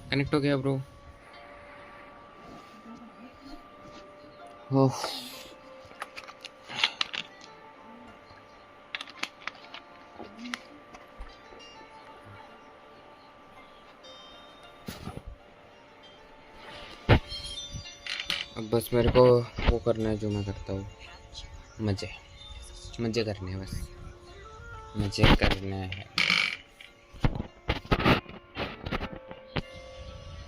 Connect हो गया bro. ओह अब बस मेरे को वो करना है जो मैं करता हूँ, मजे करने हैं, बस मजे करने हैं।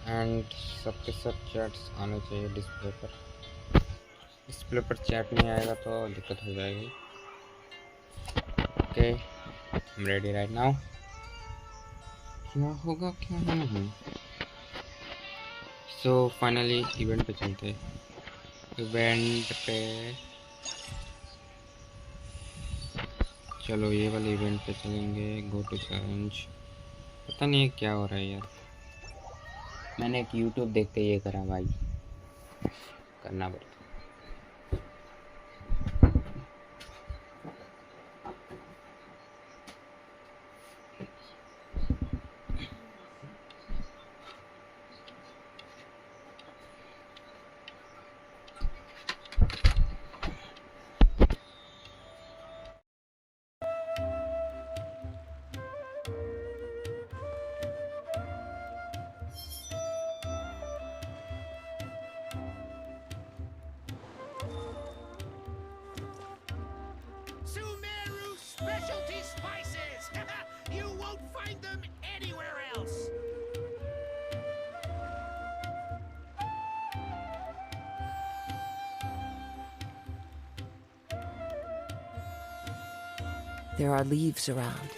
एंड सबके सब चैट्स आने चाहिए डिस्प्ले पर चैट नहीं आएगा तो दिक्कत हो जाएगी। Okay, I am ready right now. क्या होगा क्या नहीं। सो फाइनली इवेंट पे चलते हैं। इवेंट पे चलो, ये वाले इवेंट पे चलेंगे। Go to challenge. पता नहीं है क्या हो रहा है यार, मैंने एक यूट्यूब देख के ये करा भाई, करना पड़ता। Specialty spices! You won't find them anywhere else! There are leaves around,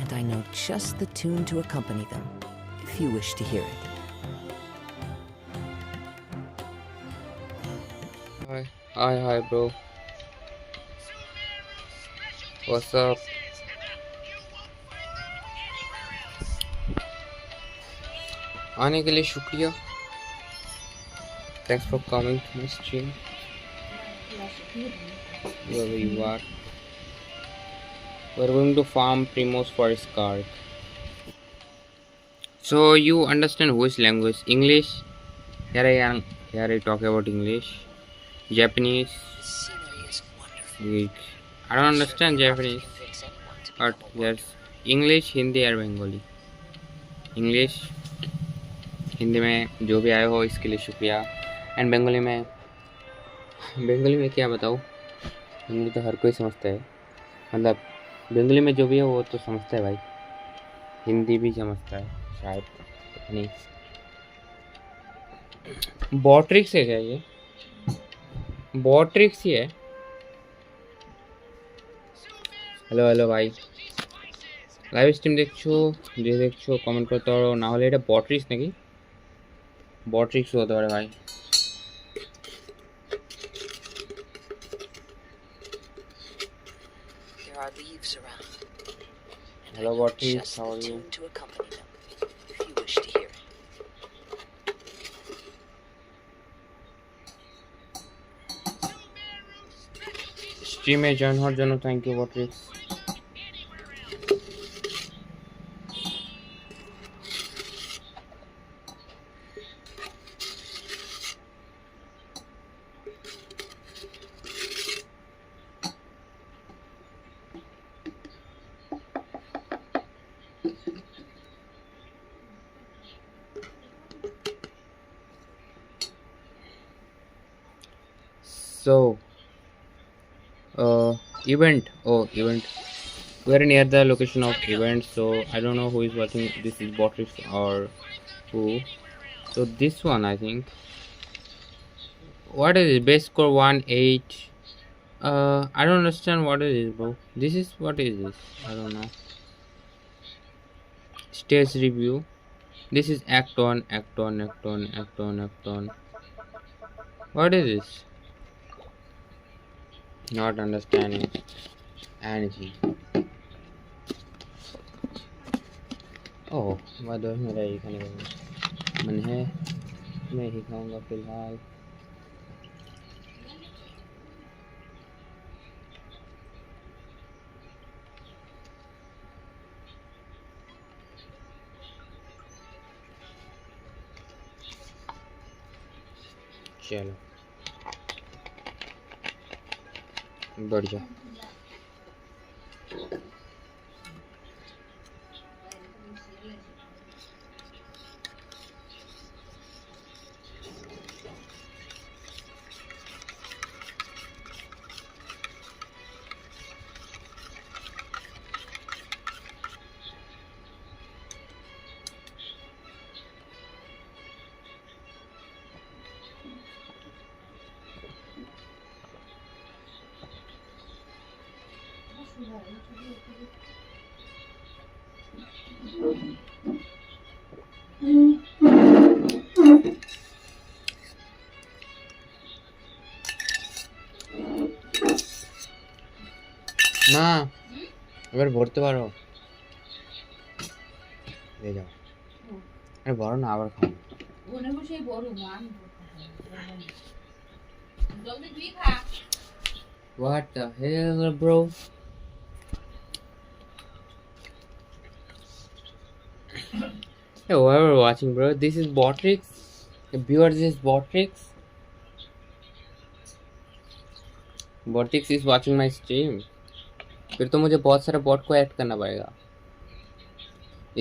and I know just the tune to accompany them, if you wish to hear it. Hi bro. What's up? आने के लिए शुक्रिया। Thanks for coming to my stream. Wherever you are. We're going to farm primos for Skirk. So you understand which language? English? Here I talk about English. Japanese. Greek. I don't understand Japanese. But yes, English, Hindi और Bengali. English, Hindi में जो भी आए हो इसके लिए शुक्रिया। And Bengali में क्या बताऊँ, बंगाली तो हर कोई समझता है, मतलब बंगाली में जो भी है वो तो समझता है भाई, हिंदी भी समझता है शायद नहीं। बॉट्रिक्स है क्या ये? बॉट्रिक्स ही है। हेलो भाई, लाइव स्ट्रीम देखो कमेंट करते हो ना হলে এটা বটরিক্স নাকি? বটরিক্স হতে পারে ভাই। There are leaves around. Hello Bottrics, how are you? To accompany them, if you wish to hear it. স্ট্রিমে জয়েন হওয়ার জন্য thank you Botrix. So event. We're near the location of event, so I don't know who is watching. This is Botrix or who. So this one I think. What is it? Base score 1-8. I don't understand what it is, bro. This is what is this? I don't know. Stage review. This is act on. What is this? Not understanding anything. Oh, by the way मेरा ये खाने का मन है, मैं ही खाऊंगा फिलहाल। चलो बढ़िया। মা এবার ভরতে পারো, দিয়ে যাও। আরে বড় না, আবার খাও। ওনে বসে বড় মান জলদি তুই খা। What the hell, bro? Hey, whoever watching, bro, this is Botrix. The viewers, this is Botrix. Botrix is watching my stream. फिर तो मुझे बहुत सारे बॉट को ऐड करना पड़ेगा।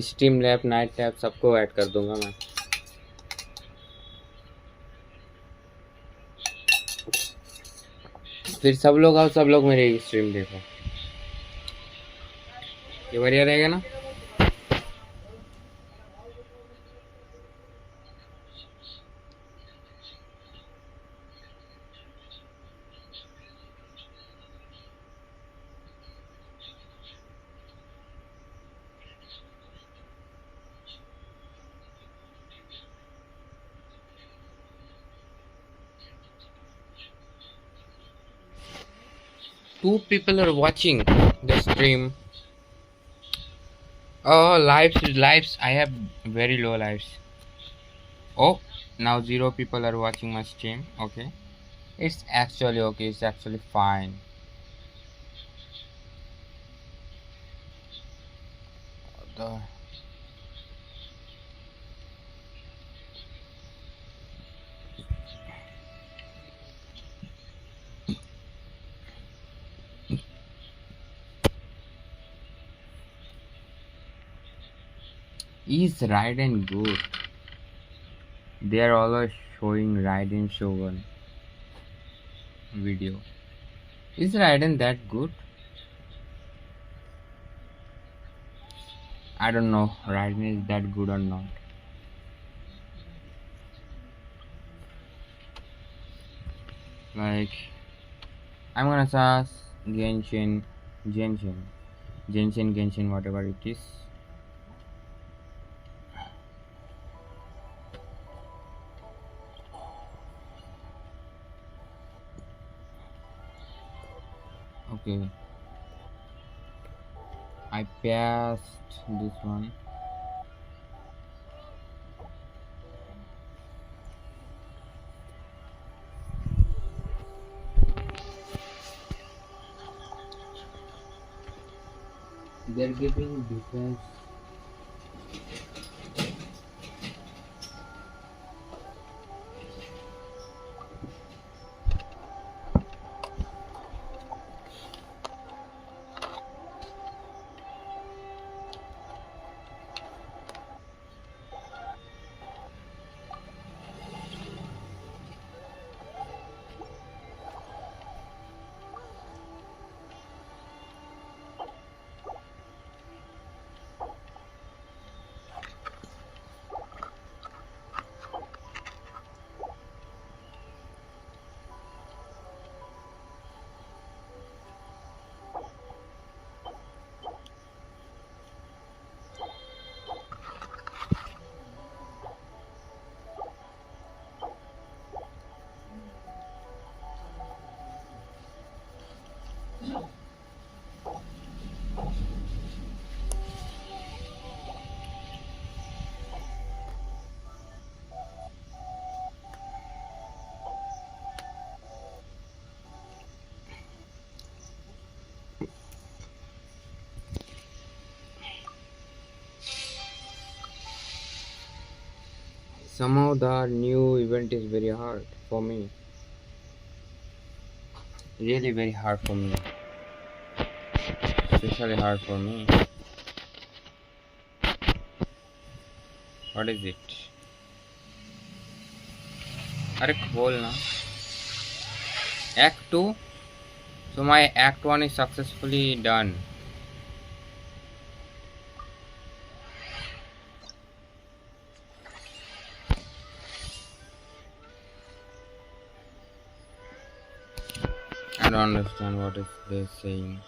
स्ट्रीम लैब, नाइट लैब सबको ऐड कर दूंगा मैं। फिर सब लोग आओ, सब लोग मेरी स्ट्रीम देखो। ये बढ़िया रहेगा ना? Two people are watching the stream. Oh, lives. I have very low lives. Oh, now 0 people are watching my stream. Okay, it's actually okay. It's actually fine. The is Raiden good? They are always showing Raiden Shogun video. Is Raiden that good? I don't know. Raiden is that good or not. Like, I'm gonna search Genshin, whatever it is. Okay, I passed this one. They're giving defense. Somehow the new event is very hard. for me. Really very hard for me. Especially hard for me. What is it? अरे खोल ना. Act 2. So my Act 1 is successfully done. I don't understand what is they saying.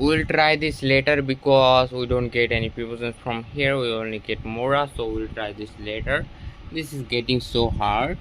We'll try this later because we don't get any prepositions from here. We only get mora, so we'll try this later. This is getting so hard.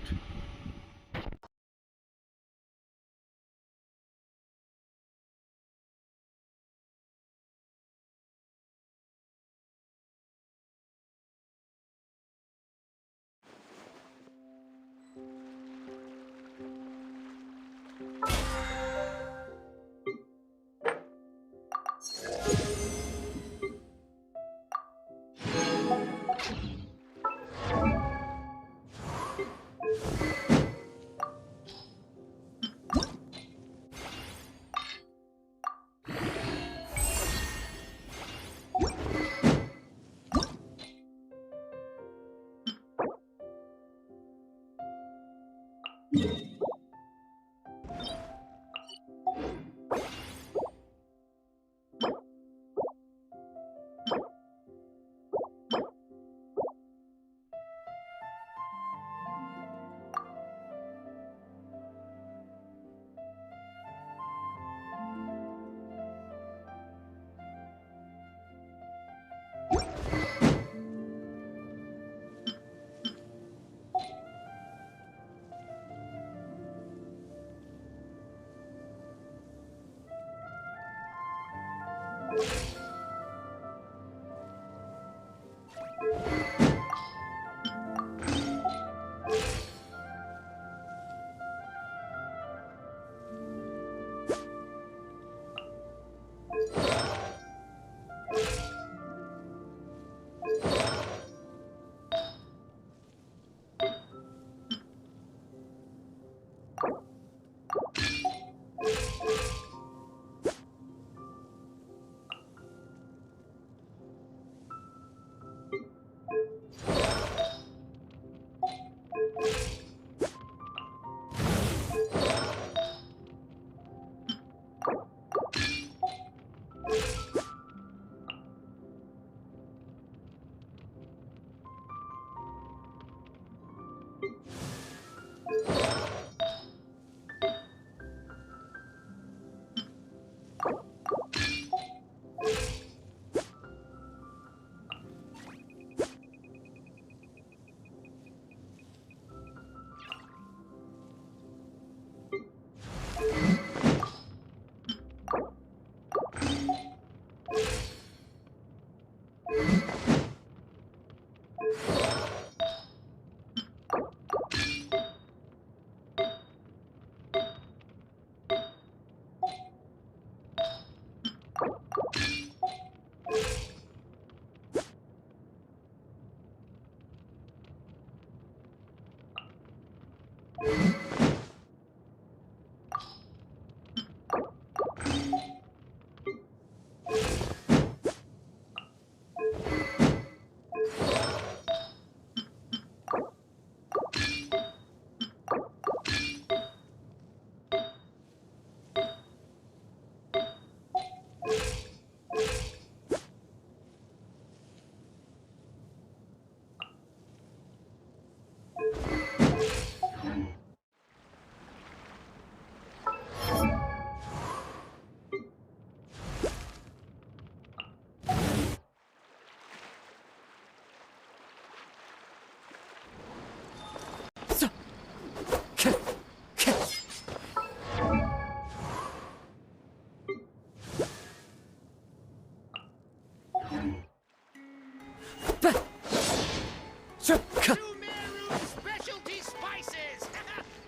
Sumeru specialty spices!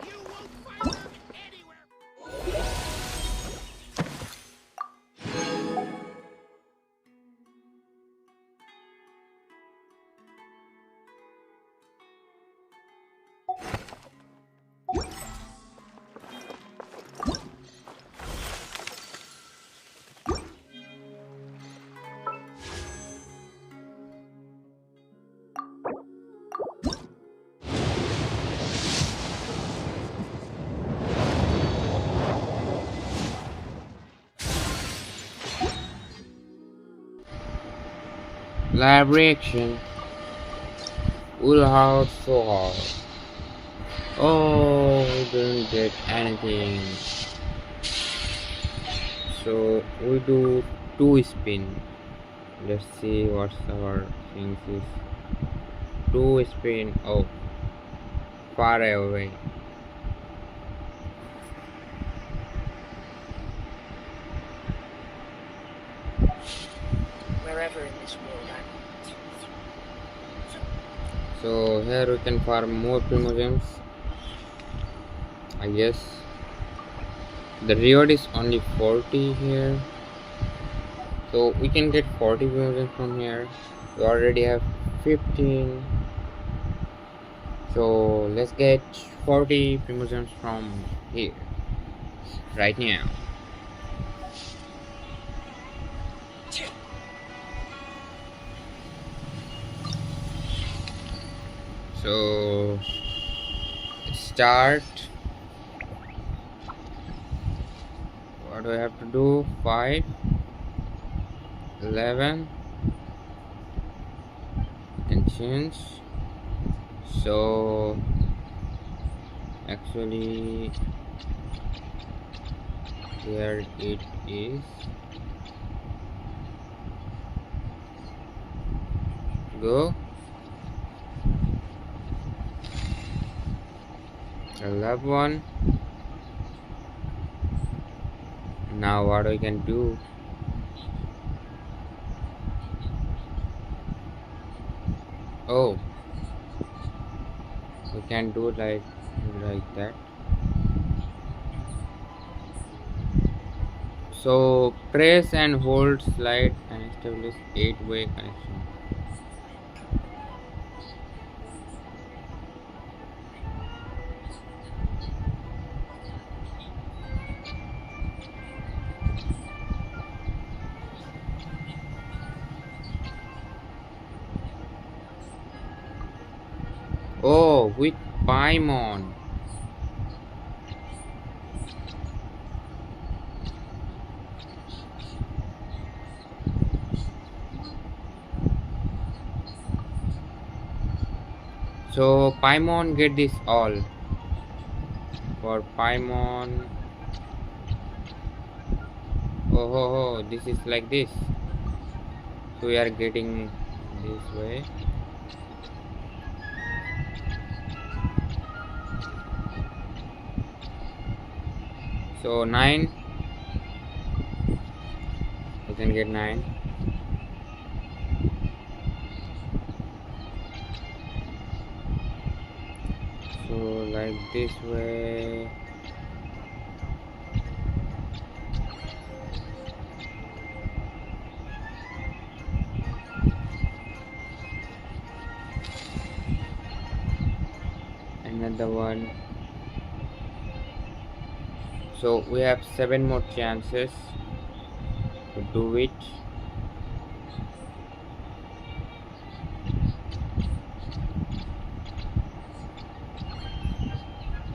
You won't find them anywhere. Live reaction. Will hard so hard. Oh, we didn't get anything. So we do 2 spin. Let's see what's our things is. 2 spin. Oh, far away. Wherever in this world I'm. So here we can farm more primogems. I guess the reward is only 40 here, so we can get 40 primogems from here. We already have 15, so let's get 40 primogems from here right now. So let's start. What do I have to do? 5, 11. Can change. So actually here it is. Go. I love one. Now what we can do? Oh, we can do like that. So press and hold slide and establish 8-way connection. Oh, with Paimon. So Paimon get this all. For Paimon. Oh, this is like this. So we are getting this way. So 9. We can get 9. So like this way. Another one. So we have 7 more chances to do it.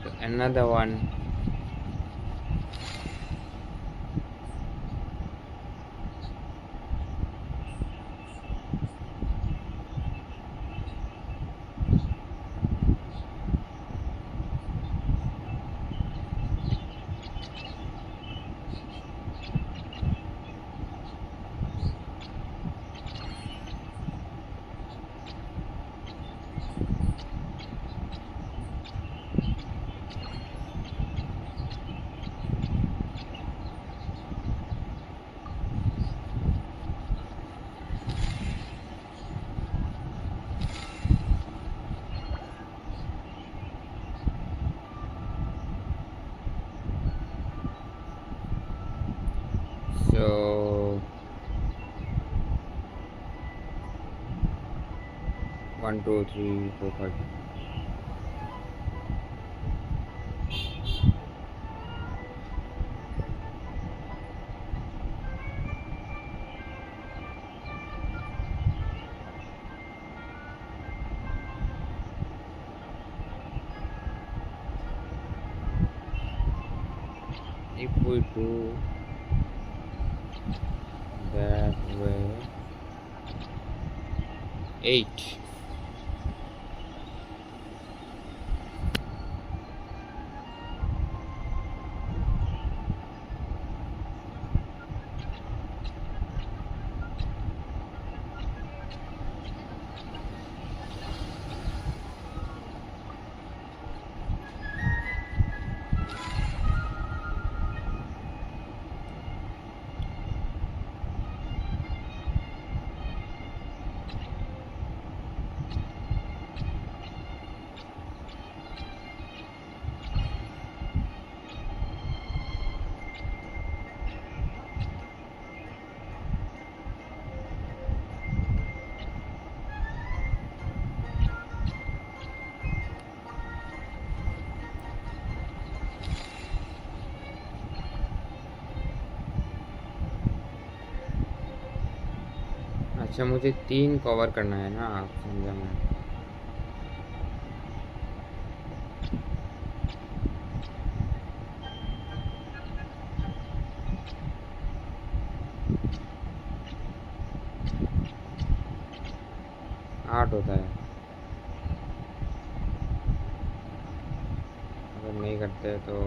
So another one. So 1, 2, 3, 4, 5. If we do that way, 8. अच्छा मुझे 3 cover करना है ना, समझा मैं। आठ होता है, अगर नहीं करते तो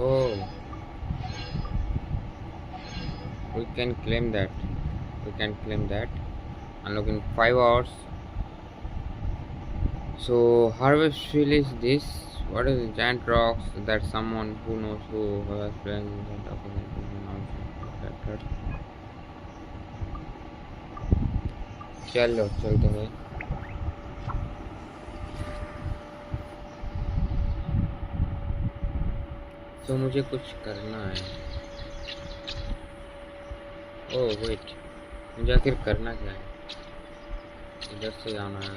oh, we can claim that. We can claim that. Unlock in 5 hours. So harvest field is this. What is the giant rocks that someone who knows who has planned that document. चलो चलते हैं। तो मुझे कुछ करना है। ओह wait, मुझे आखिर करना क्या है? इधर से आना है,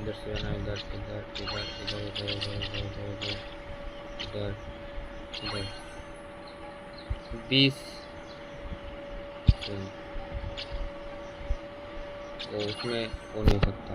इधर से आना है, इधर इधर इधर इधर इधर इधर इधर इधर इधर 20 उसमें हो नहीं सकता।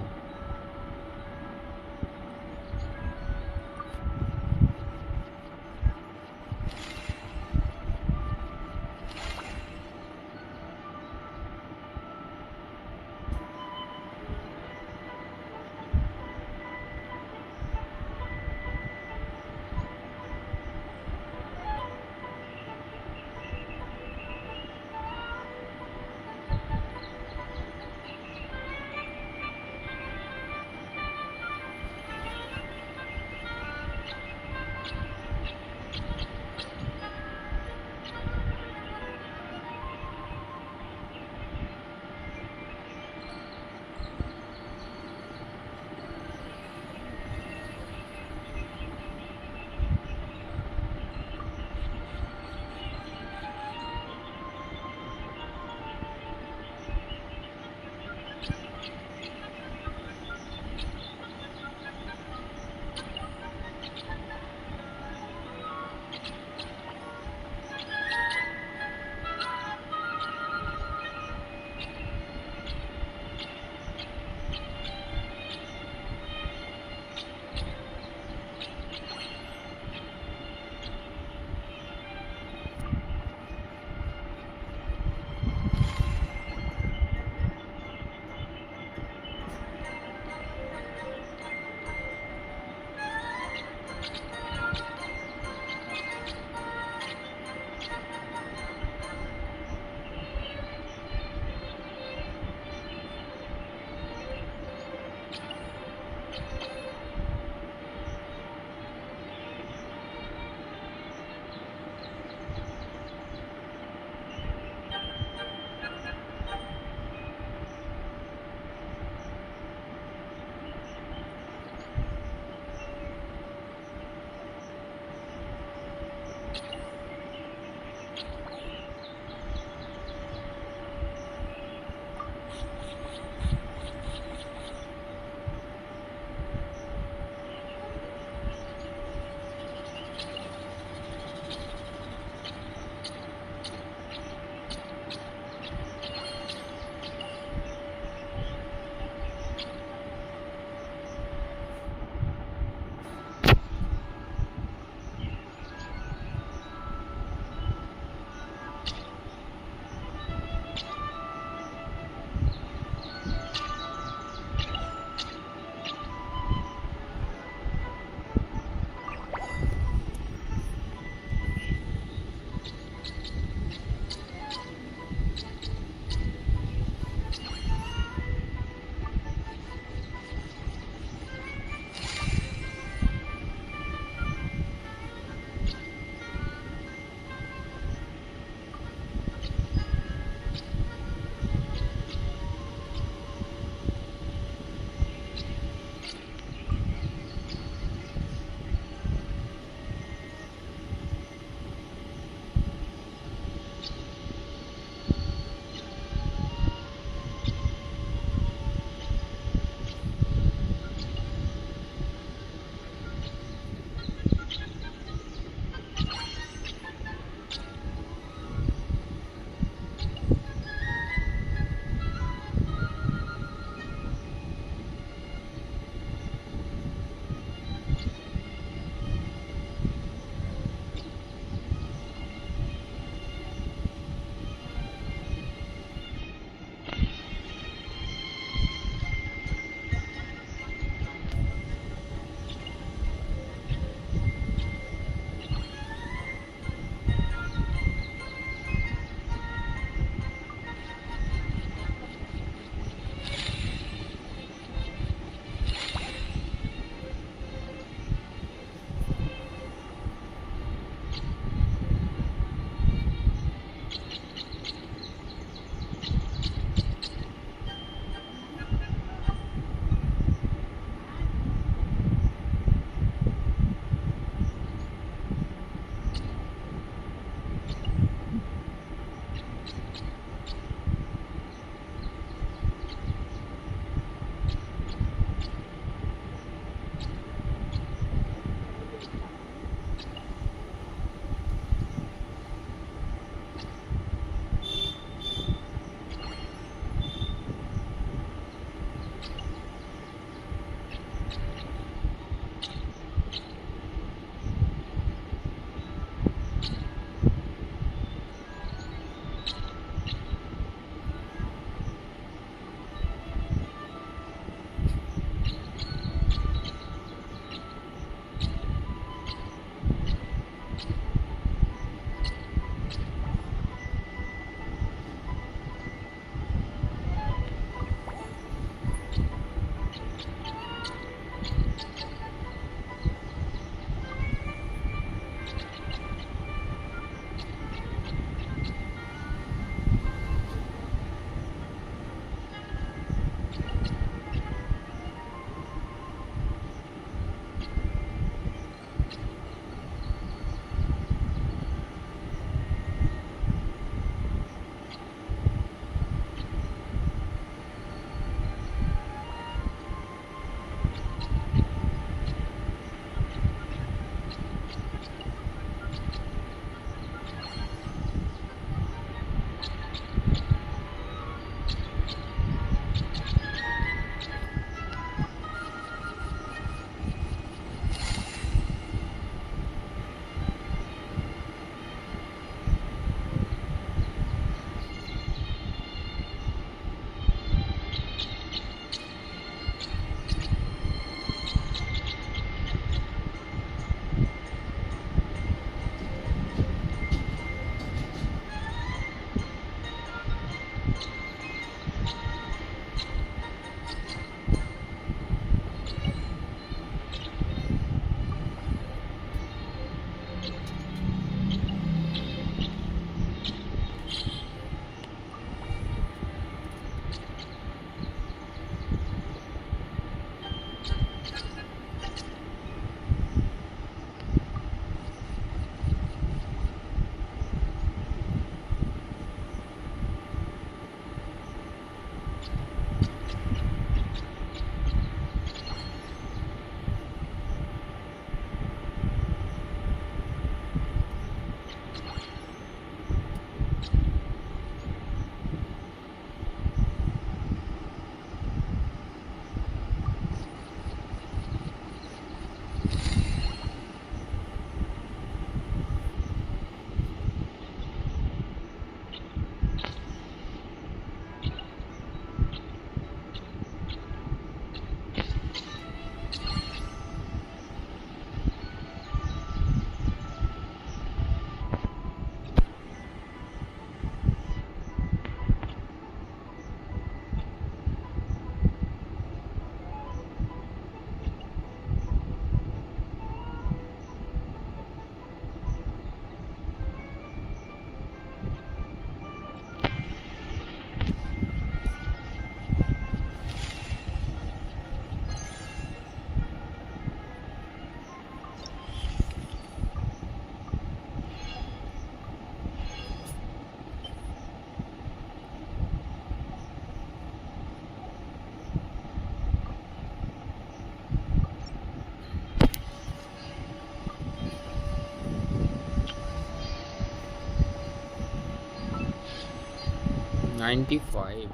95.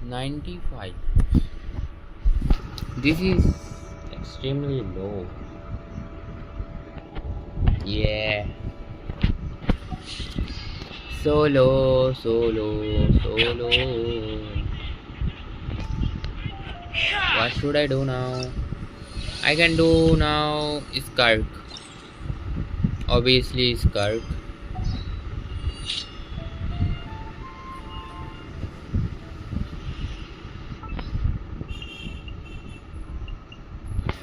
95. This is extremely low. Yeah. Solo, solo, solo. What should I do now? I can do now Skirk. Obviously Skirk.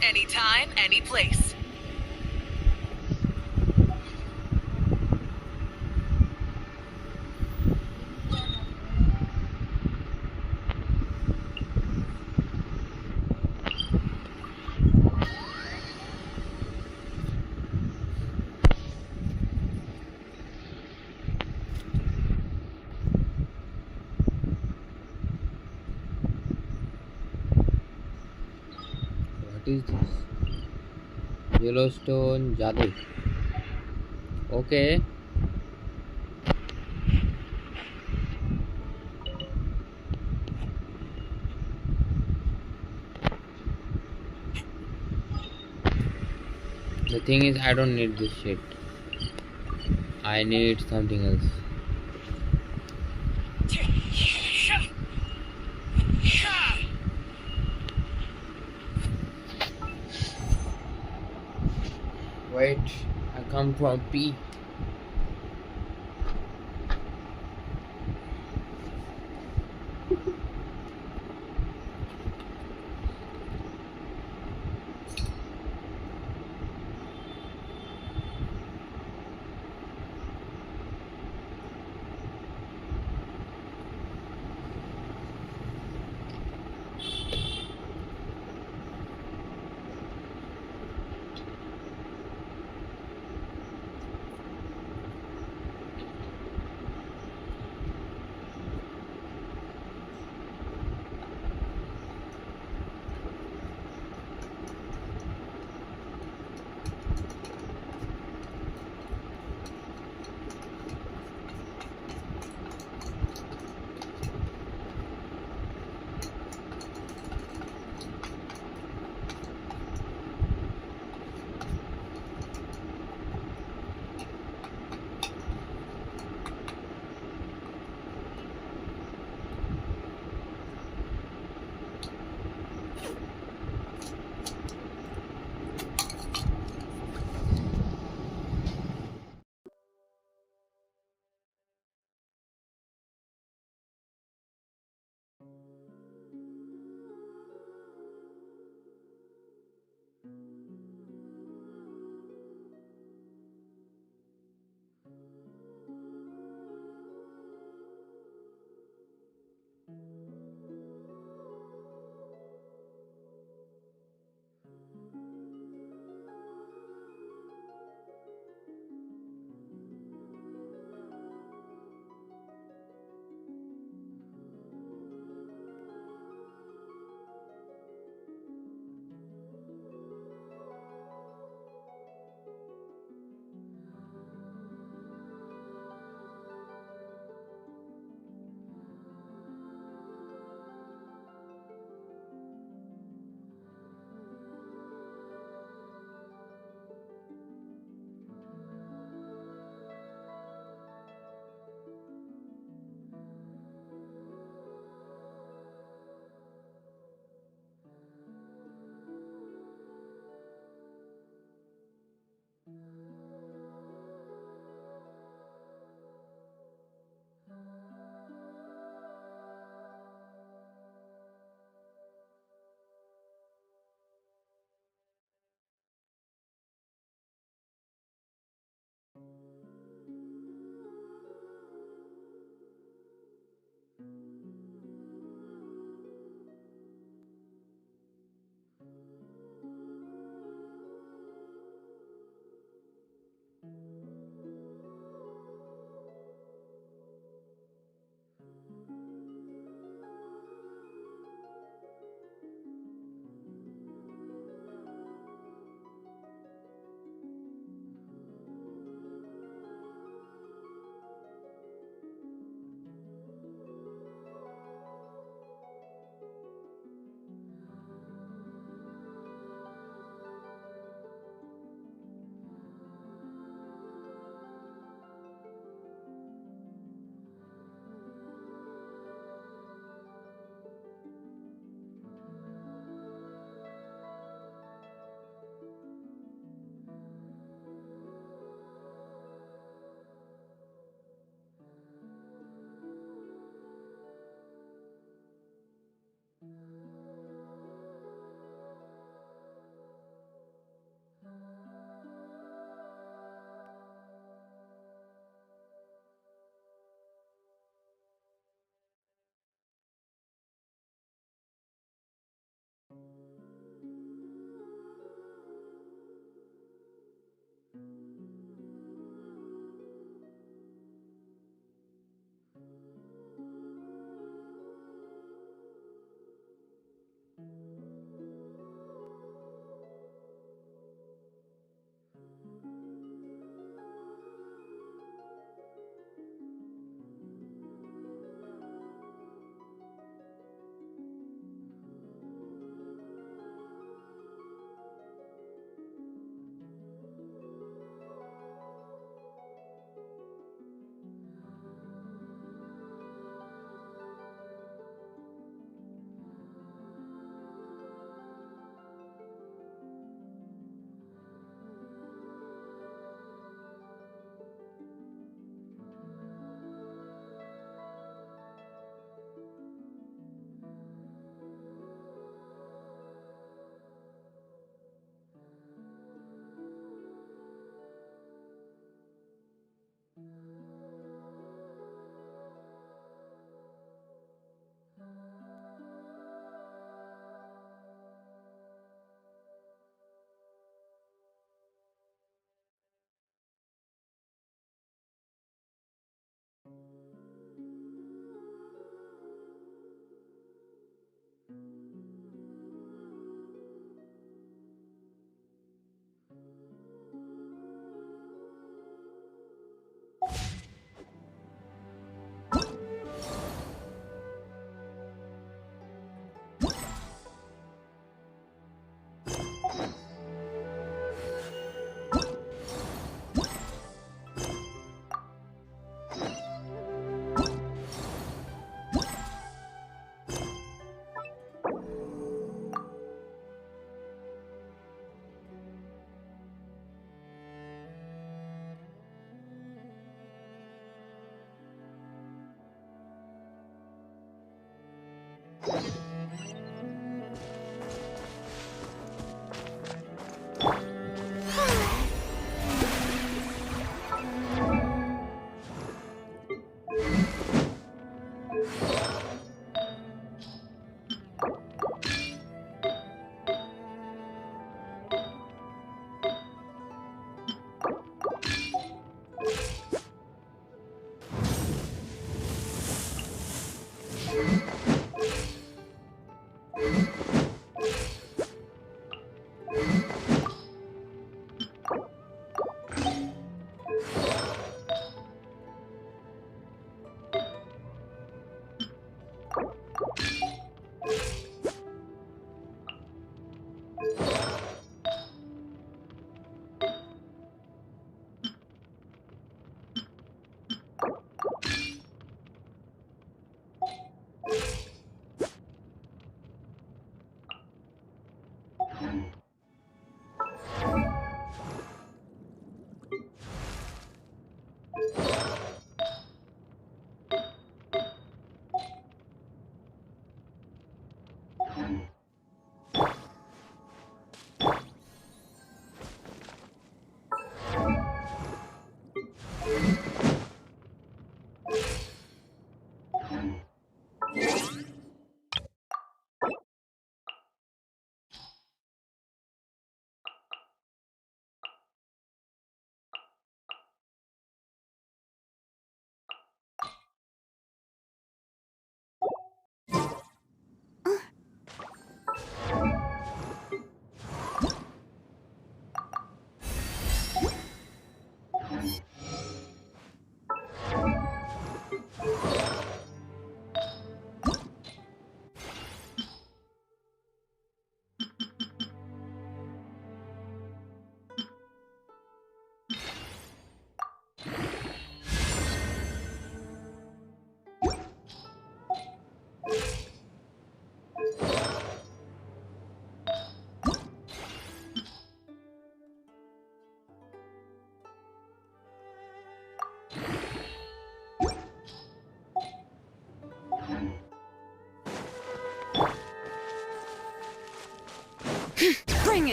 Anytime, any place. What is this? Yellowstone Jadu. Okay. The thing is, I don't need this shit. I need something else. Wait, I come from P.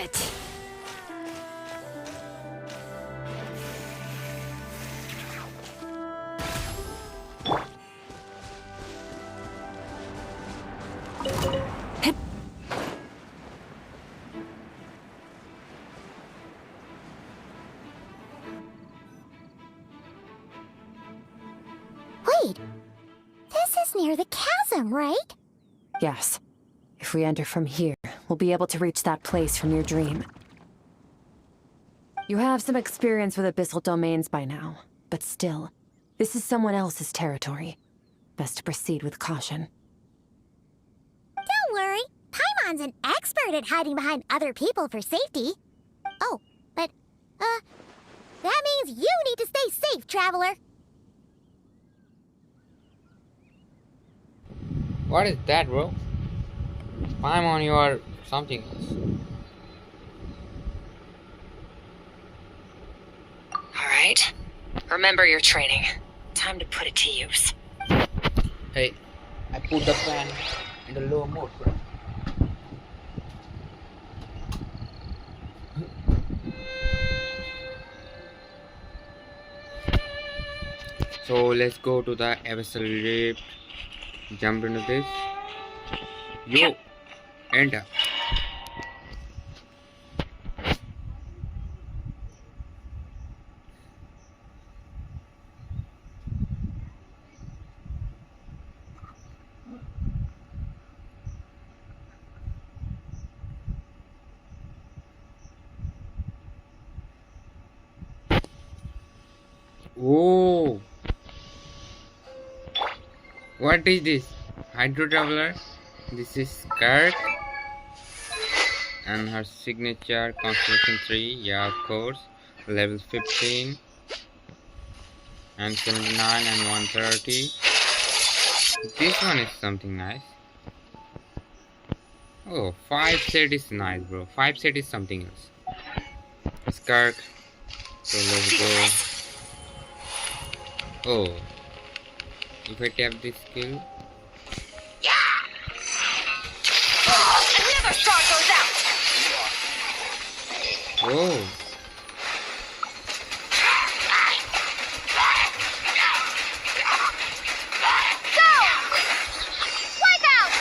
it! Wait, this is near the chasm, right? Yes. If we enter from here, we'll be able to reach that place from your dream. You have some experience with abyssal domains by now, but still, this is someone else's territory. Best to proceed with caution. Don't worry, Paimon's an expert at hiding behind other people for safety. Oh, but, that means you need to stay safe, traveler. What is that, bro? I'm on your something else. Alright. Remember your training. Time to put it to use. Hey, I put the fan in the low mode, bro. So let's go to the abyssal rift. Jump into this. Yo, enter. Oh, what is this? Hydro Traveler. This is Skirk. And her signature Constellation 3. Yeah, of course. Level 15. And 79 and 130. This one is something nice. Oh, 5 set is nice, bro. 5 set is something else. Skirk. So let's go. Oh, if I tap this skill. Another star goes out! Oh. Go! Wipe out!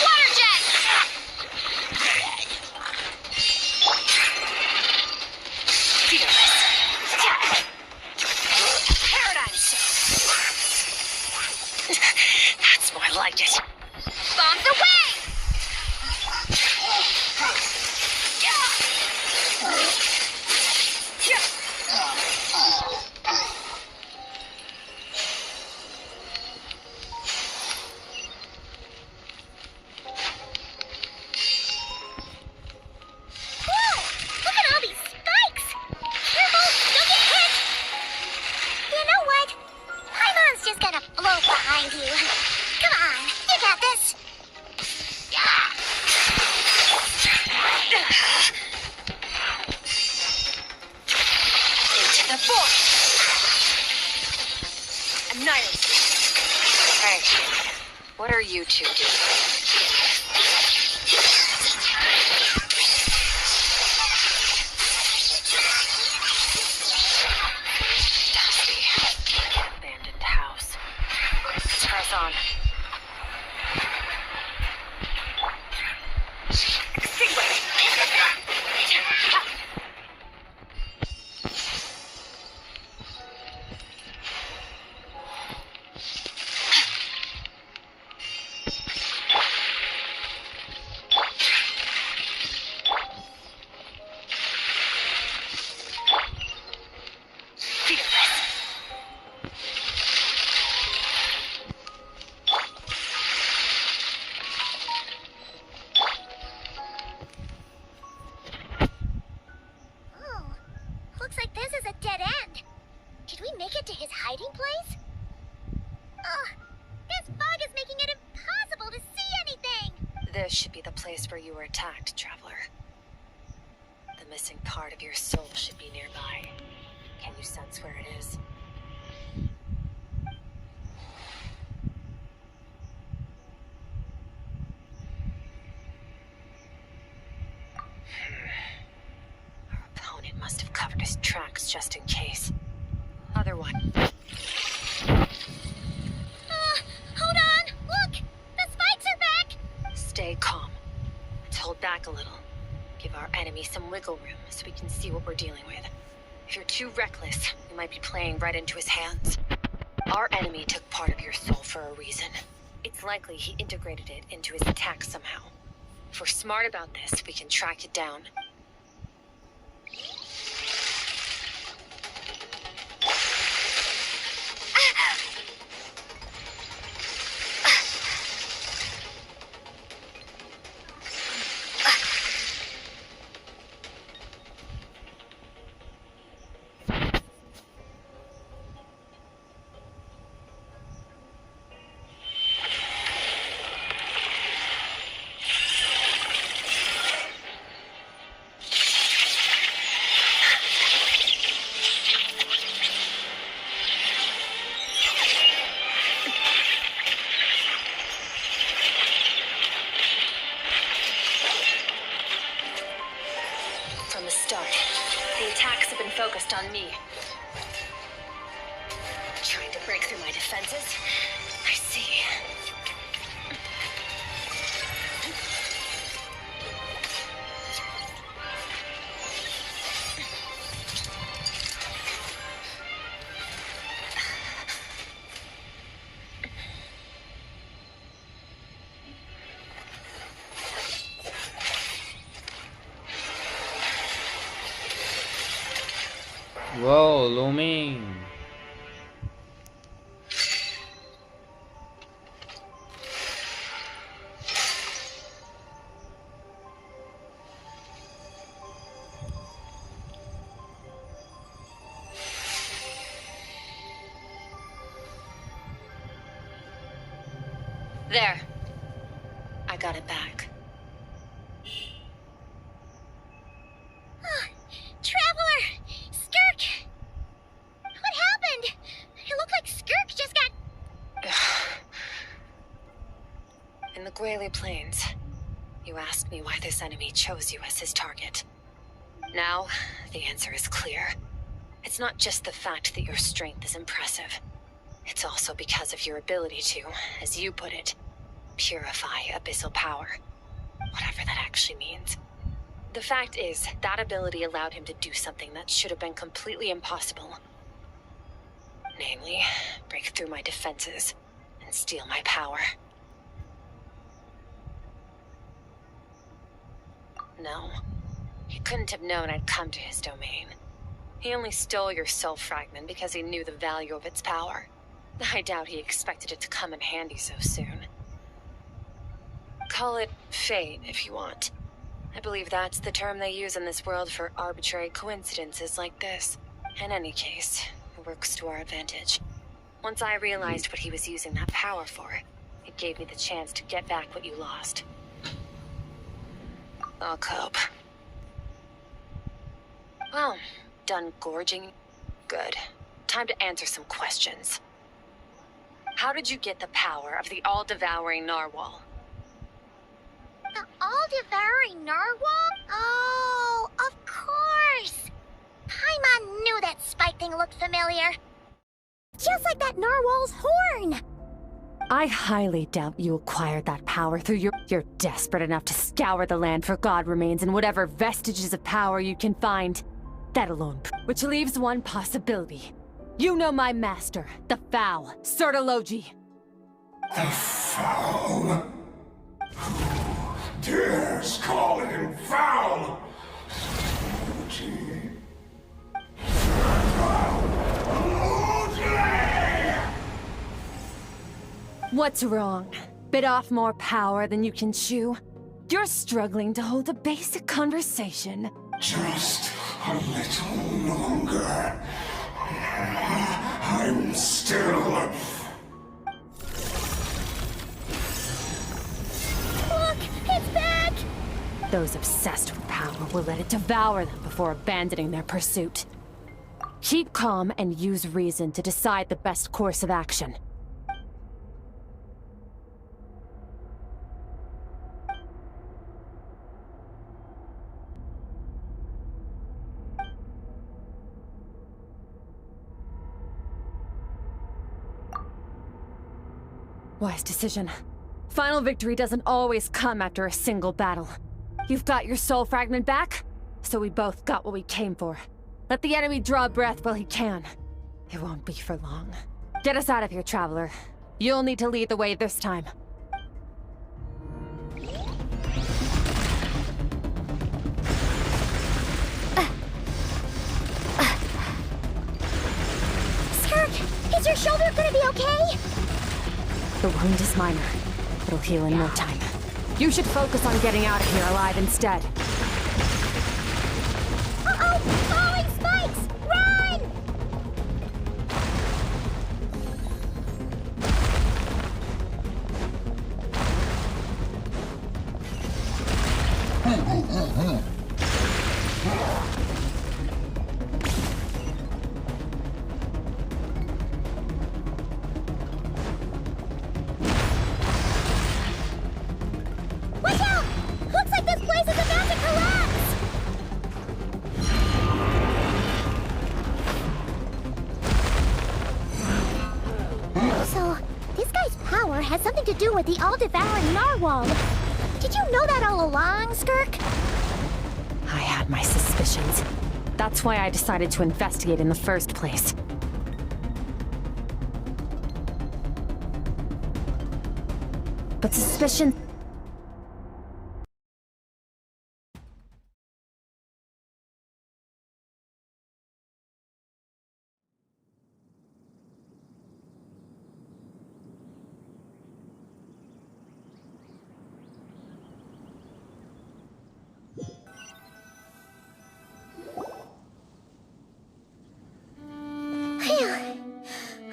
Water jet! Paradigm shift. That's more like it. Bombs away! Whoa! Look at all these spikes! Careful! Don't get hit! You know what? Paimon's just gonna float behind you. Come on, you got this! Into the void! Annihilate! Hey, what are you two doing? Abandoned house. Let's press on. Ugh, this fog is making it impossible to see anything! This should be the place where you were attacked, Traveler. The missing part of your soul should be nearby. Can you sense where it is? Our opponent must have covered his tracks just in case. Otherwise... Hold on! Look! The spikes are back! Stay calm. Let's hold back a little. Give our enemy some wiggle room so we can see what we're dealing with. If you're too reckless, you might be playing right into his hands. Our enemy took part of your soul for a reason. It's likely he integrated it into his attack somehow. If we're smart about this, we can track it down. From the start, the attacks have been focused on me. Trying to break through my defenses? I see. Whoa, looming. There. I got it back. Traveler! Skirk! What happened? It looked like Skirk just got... In the Gwali Plains, you asked me why this enemy chose you as his target. Now, the answer is clear. It's not just the fact that your strength is impressive. It's also because of your ability to, as you put it, purify abyssal power. Whatever that actually means. The fact is, that ability allowed him to do something that should have been completely impossible. Namely, break through my defenses and steal my power. No, he couldn't have known I'd come to his domain. He only stole your soul fragment because he knew the value of its power. I doubt he expected it to come in handy so soon. Call it fate, if you want. I believe that's the term they use in this world for arbitrary coincidences like this. In any case, it works to our advantage. Once I realized what he was using that power for, it gave me the chance to get back what you lost. I'll cope. Well, done gorging? Good. Time to answer some questions. How did you get the power of the all-devouring narwhal? The all-devouring narwhal? Oh, of course! Paimon knew that spike thing looked familiar. Just like that narwhal's horn! I highly doubt you acquired that power through You're desperate enough to scour the land for god remains and whatever vestiges of power you can find. That alone. Which leaves one possibility. You know my master, the Foul, Sertologi. The Foul? Who dares call him foul? What's wrong? Bit off more power than you can chew? You're struggling to hold a basic conversation. Just a little longer. I'm still Those obsessed with power will let it devour them before abandoning their pursuit. Keep calm and use reason to decide the best course of action. Wise decision. Final victory doesn't always come after a single battle. You've got your soul fragment back, so we both got what we came for. Let the enemy draw breath while he can. It won't be for long. Get us out of here, Traveler. You'll need to lead the way this time. Skirk, is your shoulder gonna be okay? The wound is minor. It'll heal in no time. You should focus on getting out of here alive instead. Uh-oh! Falling spikes! Run! Watch out! Looks like this place is about to collapse! So, this guy's power has something to do with the all-devouring narwhal. Did you know that all along, Skirk? I had my suspicions. That's why I decided to investigate in the first place. But suspicion...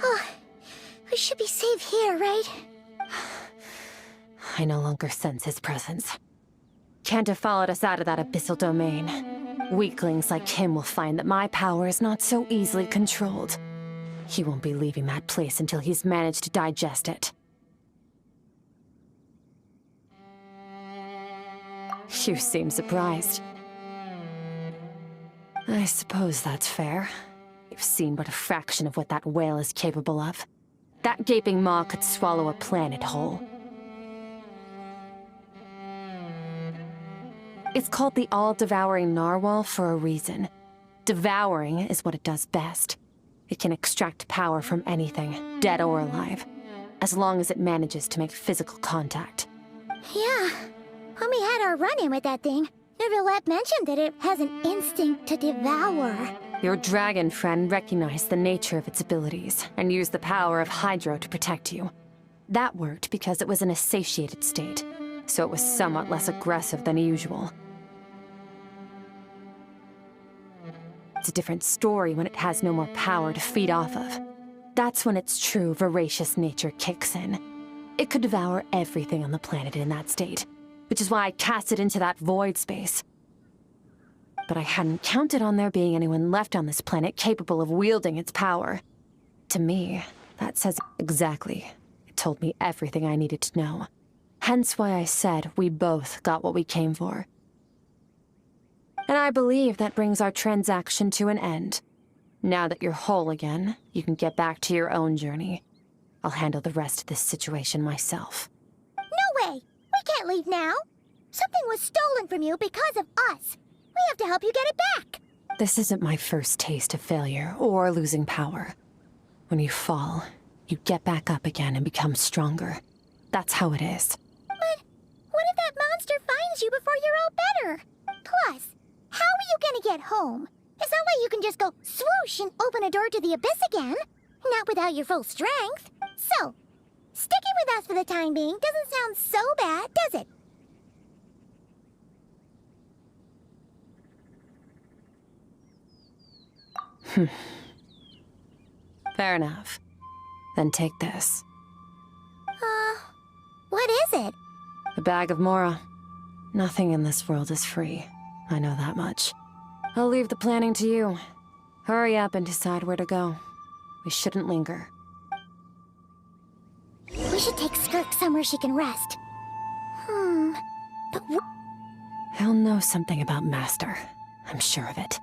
Oh, we should be safe here, right? I no longer sense his presence. Can't have followed us out of that abyssal domain. Weaklings like him will find that my power is not so easily controlled. He won't be leaving that place until he's managed to digest it. You seem surprised. I suppose that's fair. You've seen but a fraction of what that whale is capable of. That gaping maw could swallow a planet whole. It's called the all-devouring narwhal for a reason. Devouring is what it does best. It can extract power from anything, dead or alive, as long as it manages to make physical contact. Yeah. When we had our run-in with that thing, Neverlet mentioned that it has an instinct to devour. Your dragon friend recognized the nature of its abilities and used the power of Hydro to protect you. That worked because it was in a satiated state, so it was somewhat less aggressive than usual. It's a different story when it has no more power to feed off of. That's when its true voracious nature kicks in. It could devour everything on the planet in that state, which is why I cast it into that void space. But I hadn't counted on there being anyone left on this planet capable of wielding its power. To me, that says exactly. It told me everything I needed to know. Hence why I said we both got what we came for. And I believe that brings our transaction to an end. Now that you're whole again, you can get back to your own journey. I'll handle the rest of this situation myself. No way! We can't leave now! Something was stolen from you because of us! We have to help you get it back! This isn't my first taste of failure or losing power. When you fall, you get back up again and become stronger. That's how it is. But what if that monster finds you before you're all better? Plus, how are you gonna get home? It's not like you can just go swoosh and open a door to the abyss again. Not without your full strength. So, sticking with us for the time being doesn't sound so bad, does it? Fair enough. Then take this. What is it? A bag of Mora. Nothing in this world is free. I know that much. I'll leave the planning to you. Hurry up and decide where to go. We shouldn't linger. We should take Skirk somewhere she can rest. But He'll know something about Master. I'm sure of it.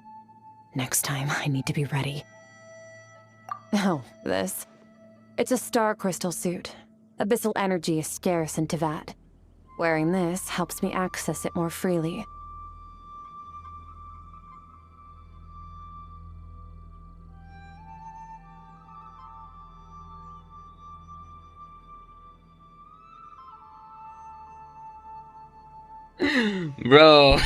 Next time, I need to be ready. Oh, this. It's a star crystal suit. Abyssal energy is scarce in Tivat. Wearing this helps me access it more freely. Bro.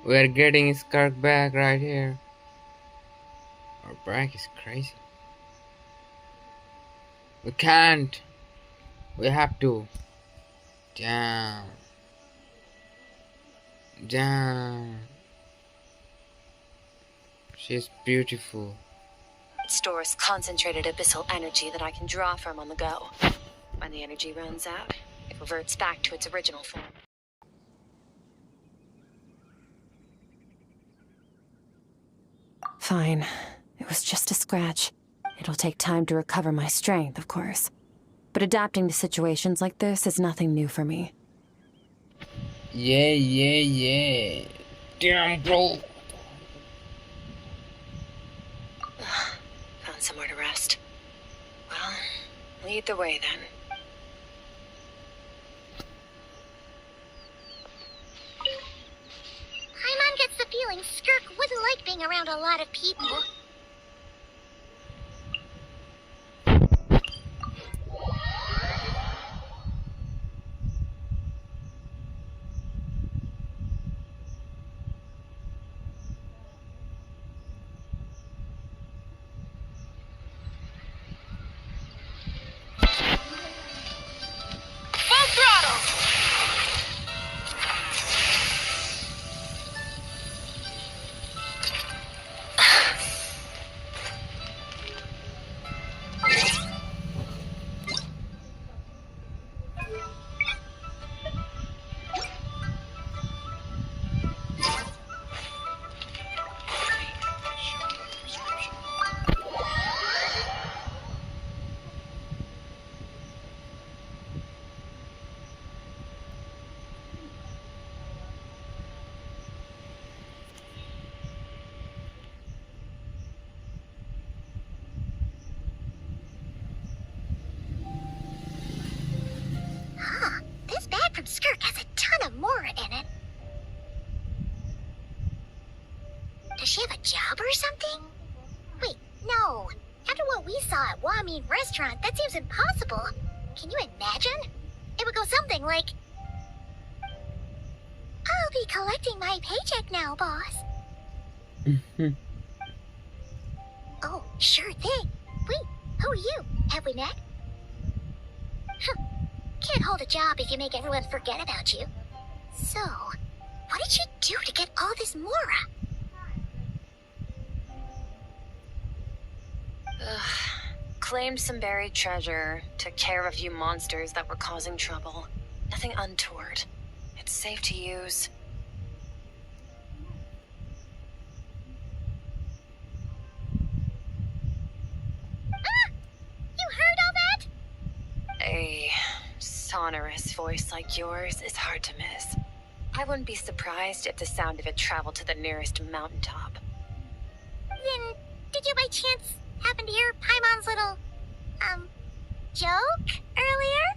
We're getting Skirk back right here. Our back is crazy. We can't. We have to. Damn. Damn. She's beautiful. It stores concentrated abyssal energy that I can draw from on the go. When the energy runs out, it reverts back to its original form. Fine. It was just a scratch. It'll take time to recover my strength, of course. But adapting to situations like this is nothing new for me. Yeah. Damn, bro. Found somewhere to rest. Well, lead the way then. Paimon gets the feeling Skirk wouldn't like being around a lot of people. This bag from Skirk has a ton of Mora in it. Does she have a job or something? Wait, no. After what we saw at Wamin Restaurant, that seems impossible. Can you imagine? It would go something like, I'll be collecting my paycheck now, boss. Oh, sure thing. Wait, who are you? Have we met? Huh. Can't hold a job if you make everyone forget about you. So, what did she do to get all this Mora? Claimed some buried treasure, took care of a few monsters that were causing trouble. Nothing untoward. It's safe to use. Ah! You heard all that? A sonorous voice like yours is hard to miss. I wouldn't be surprised if the sound of it traveled to the nearest mountaintop. Then, did you by chance happen to hear Paimon's little, joke earlier?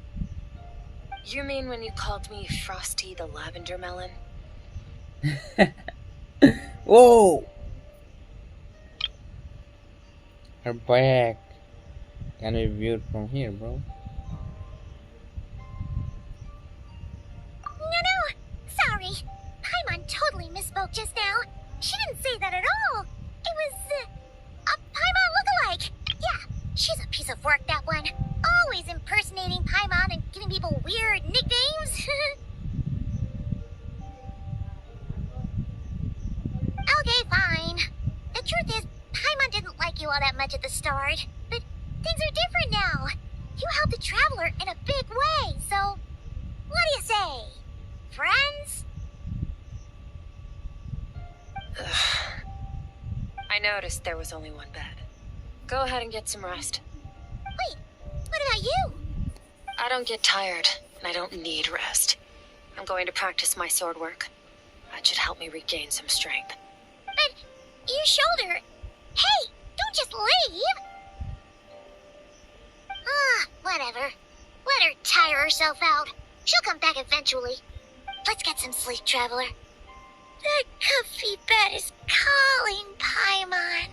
You mean when you called me Frosty the Lavender Melon? Whoa! Her back can be viewed from here, bro. No, sorry. Paimon totally misspoke just now. She didn't say that at all. It was, a Paimon lookalike. Yeah, she's a piece of work, that one. Always impersonating Paimon and giving people weird nicknames. Okay, fine. The truth is, Paimon didn't like you all that much at the start. But things are different now. You helped the Traveler in a big way, so what do you say? Friends? I noticed there was only one bed. Go ahead and get some rest. Wait, what about you? I don't get tired, and I don't need rest. I'm going to practice my sword work. That should help me regain some strength. But your shoulder... Hey, don't just leave! Whatever. Let her tire herself out. She'll come back eventually. Let's get some sleep, Traveler. That comfy bed is calling, Paimon.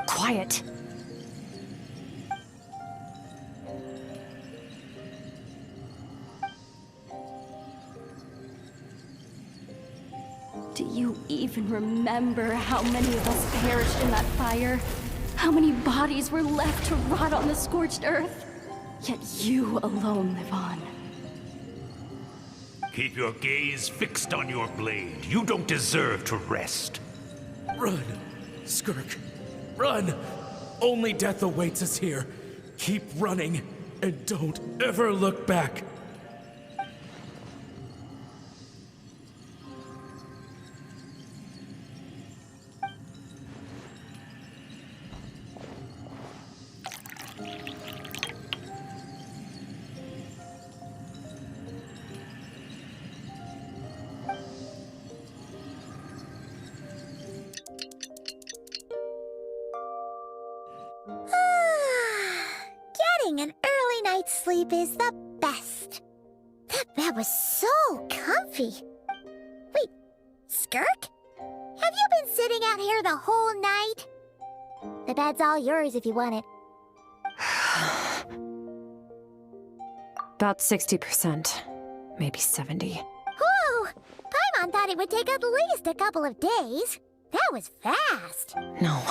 Quiet. Do you even remember how many of us perished in that fire? How many bodies were left to rot on the scorched earth? Yet you alone live on. Keep your gaze fixed on your blade. You don't deserve to rest. Run, Skirk. Run! Only death awaits us here. Keep running, and don't ever look back. Getting an early night's sleep is the best. That bed was so comfy. Wait, Skirk? Have you been sitting out here the whole night? The bed's all yours if you want it. About 60%. Maybe 70. Whew! Paimon thought it would take at least a couple of days. That was fast. No,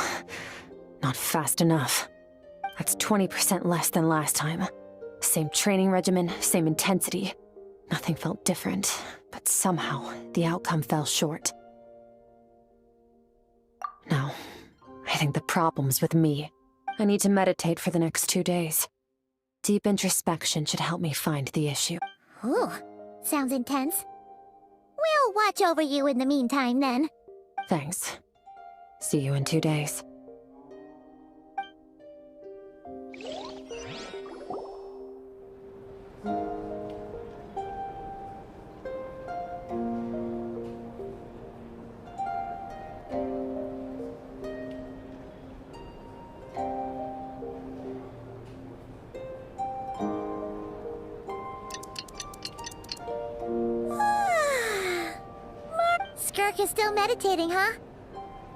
not fast enough. That's 20% less than last time. Same training regimen, same intensity. Nothing felt different, but somehow the outcome fell short. No, I think the problem's with me. I need to meditate for the next 2 days. Deep introspection should help me find the issue. Ooh, sounds intense. We'll watch over you in the meantime, then. Thanks. See you in 2 days. Skirk is still meditating, huh?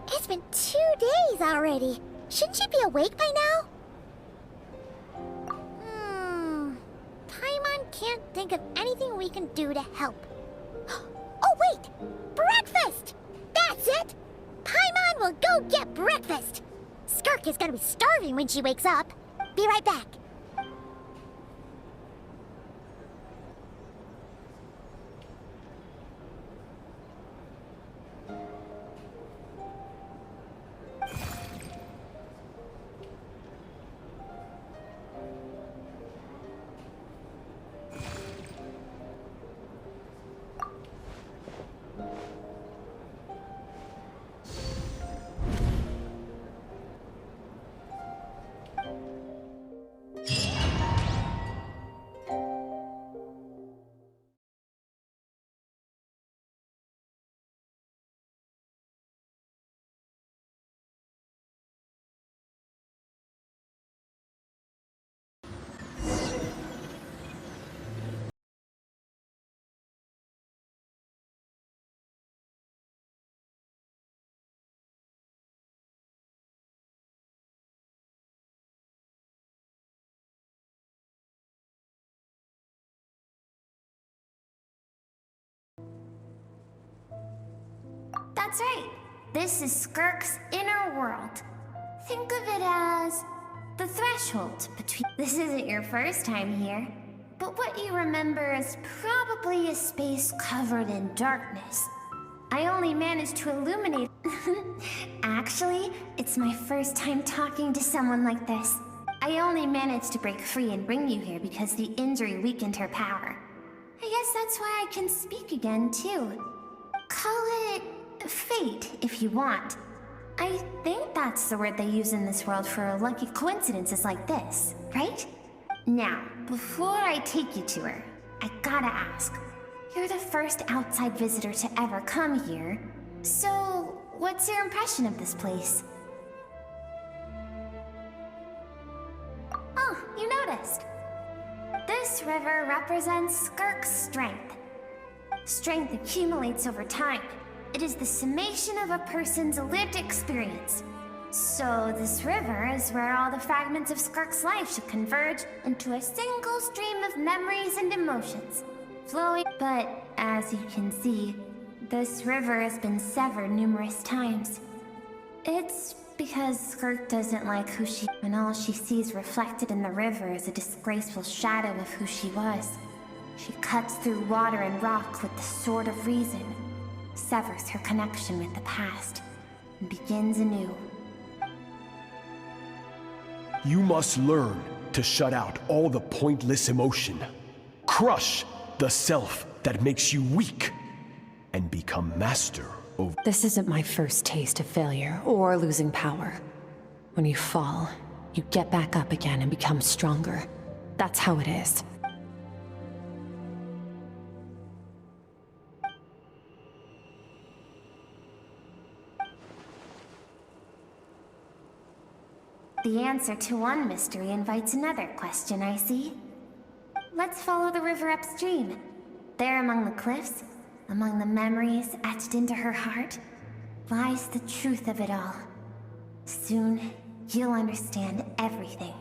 It's been 2 days already. Shouldn't she be awake by now? Paimon can't think of anything we can do to help. Oh, wait! Breakfast! That's it! Paimon will go get breakfast! Skirk is gonna be starving when she wakes up. Be right back. That's right. This is Skirk's inner world. Think of it as the threshold between... This isn't your first time here, but what you remember is probably a space covered in darkness. I only managed to illuminate... Actually, it's my first time talking to someone like this. I only managed to break free and bring you here because the injury weakened her power. I guess that's why I can speak again, too. Call it fate, if you want. I think that's the word they use in this world for lucky coincidences like this, right? Now, before I take you to her, I gotta ask. You're the first outside visitor to ever come here, so what's your impression of this place? Oh, you noticed. This river represents Skirk's strength. Strength accumulates over time. It is the summation of a person's lived experience. So this river is where all the fragments of Skirk's life should converge into a single stream of memories and emotions, flowing. But as you can see, this river has been severed numerous times. It's because Skirk doesn't like who she... and all she sees reflected in the river is a disgraceful shadow of who she was. She cuts through water and rock with the sword of reason, severs her connection with the past, and begins anew. You must learn to shut out all the pointless emotion. Crush the self that makes you weak, and become master over... This isn't my first taste of failure or losing power. When you fall, you get back up again and become stronger. That's how it is. The answer to one mystery invites another question, I see. Let's follow the river upstream. There among the cliffs, among the memories etched into her heart, lies the truth of it all. Soon, you'll understand everything.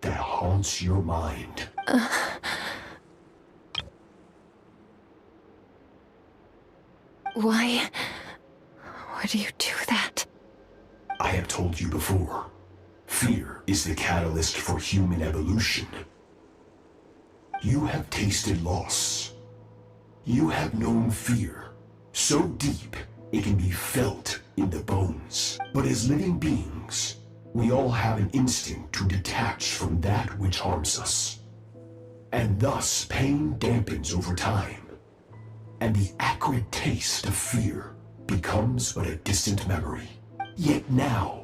That haunts your mind. Why would you do that? I have told you before. Fear is the catalyst for human evolution. You have tasted loss. You have known fear so deep It can be felt in the bones. But as living beings, we all have an instinct to detach from that which harms us. And thus, pain dampens over time, and the acrid taste of fear becomes but a distant memory. Yet now,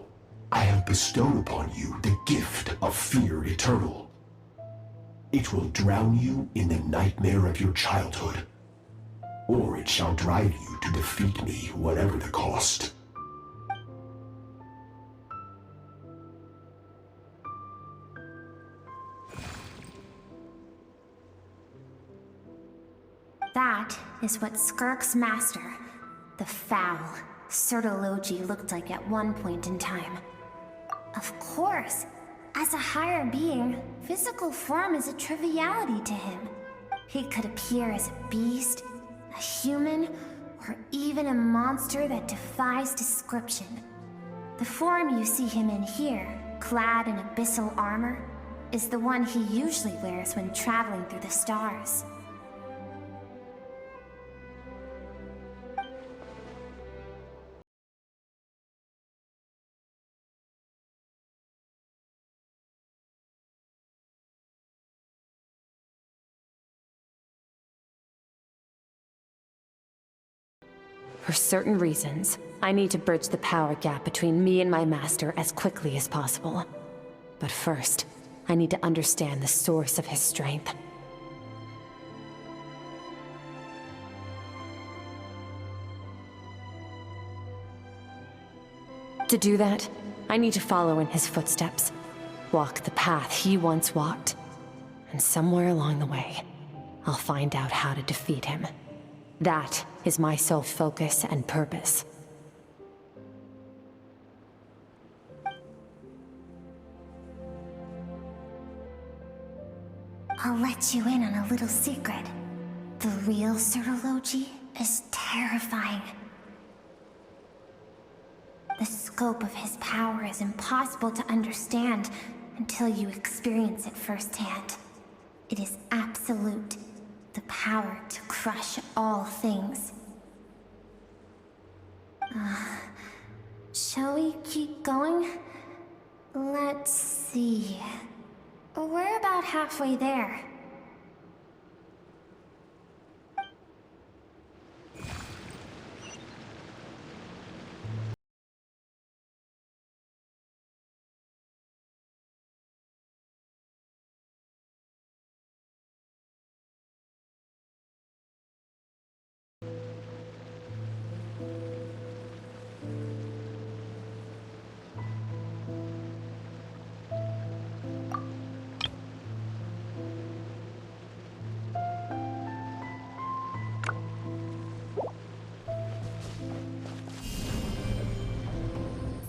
I have bestowed upon you the gift of fear eternal. It will drown you in the nightmare of your childhood, or it shall drive you to defeat me, whatever the cost. That is what Skirk's master, the foul Sertology, looked like at one point in time. Of course, as a higher being, physical form is a triviality to him. He could appear as a beast, a human, or even a monster that defies description. The form you see him in here, clad in abyssal armor, is the one he usually wears when traveling through the stars. For certain reasons, I need to bridge the power gap between me and my master as quickly as possible. But first, I need to understand the source of his strength. To do that, I need to follow in his footsteps, walk the path he once walked, and somewhere along the way, I'll find out how to defeat him. That is my sole focus and purpose. I'll let you in on a little secret. The real Sertology is terrifying. The scope of his power is impossible to understand until you experience it firsthand. It is absolute. The power to crush all things. Shall we keep going? Let's see. We're about halfway there.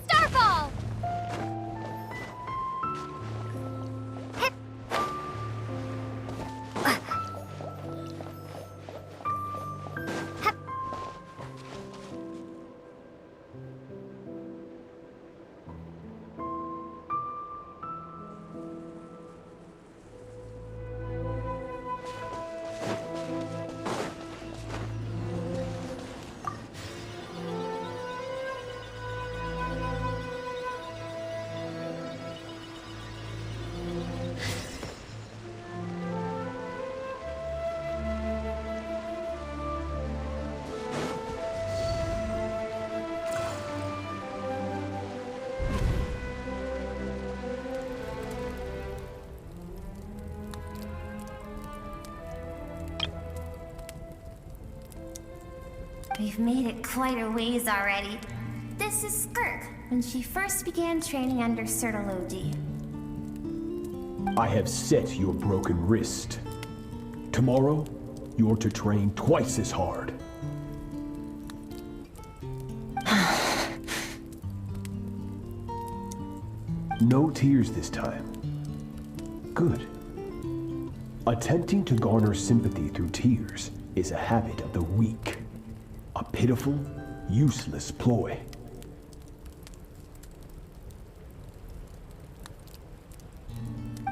Starfall! We've made it quite a ways already. This is Skirk, when she first began training under Sertology. I have set your broken wrist. Tomorrow, you're to train twice as hard. No tears this time. Good. Attempting to garner sympathy through tears is a habit of the weak. A pitiful, useless ploy.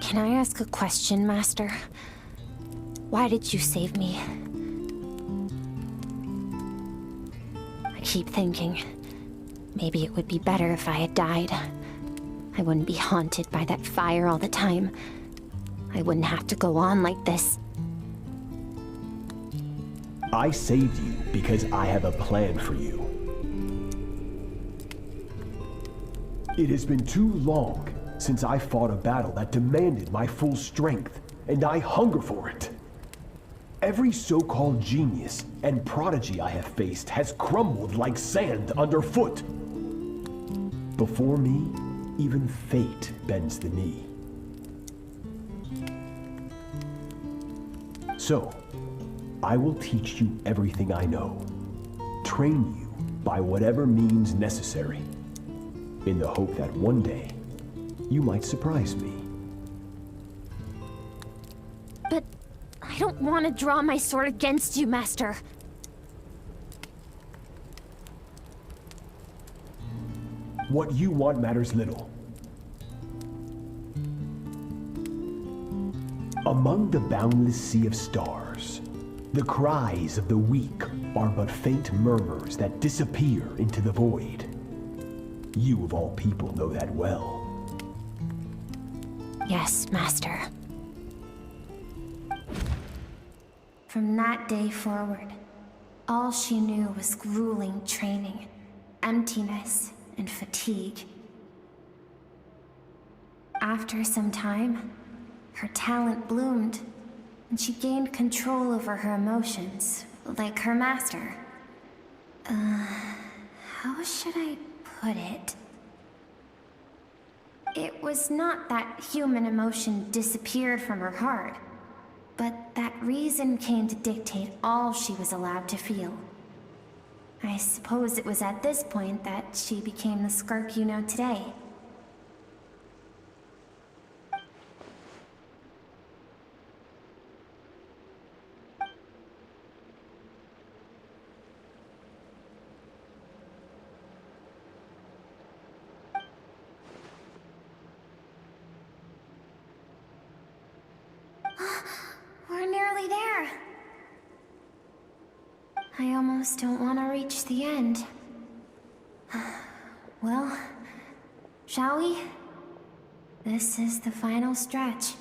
Can I ask a question, Master? Why did you save me? I keep thinking, maybe it would be better if I had died. I wouldn't be haunted by that fire all the time. I wouldn't have to go on like this. I saved you because I have a plan for you. It has been too long since I fought a battle that demanded my full strength, and I hunger for it. Every so-called genius and prodigy I have faced has crumbled like sand underfoot. Before me, even fate bends the knee. So, I will teach you everything I know. Train you by whatever means necessary, in the hope that one day, you might surprise me. But I don't want to draw my sword against you, Master. What you want matters little. Among the boundless sea of stars, the cries of the weak are but faint murmurs that disappear into the void. You of all people know that well. Yes, Master. From that day forward, all she knew was grueling training, emptiness, and fatigue. After some time, her talent bloomed, and she gained control over her emotions, like her master. How should I put it? It was not that human emotion disappeared from her heart, but that reason came to dictate all she was allowed to feel. I suppose it was at this point that she became the Skirk you know today. We're nearly there. I almost don't want to reach the end. Well, shall we? This is the final stretch.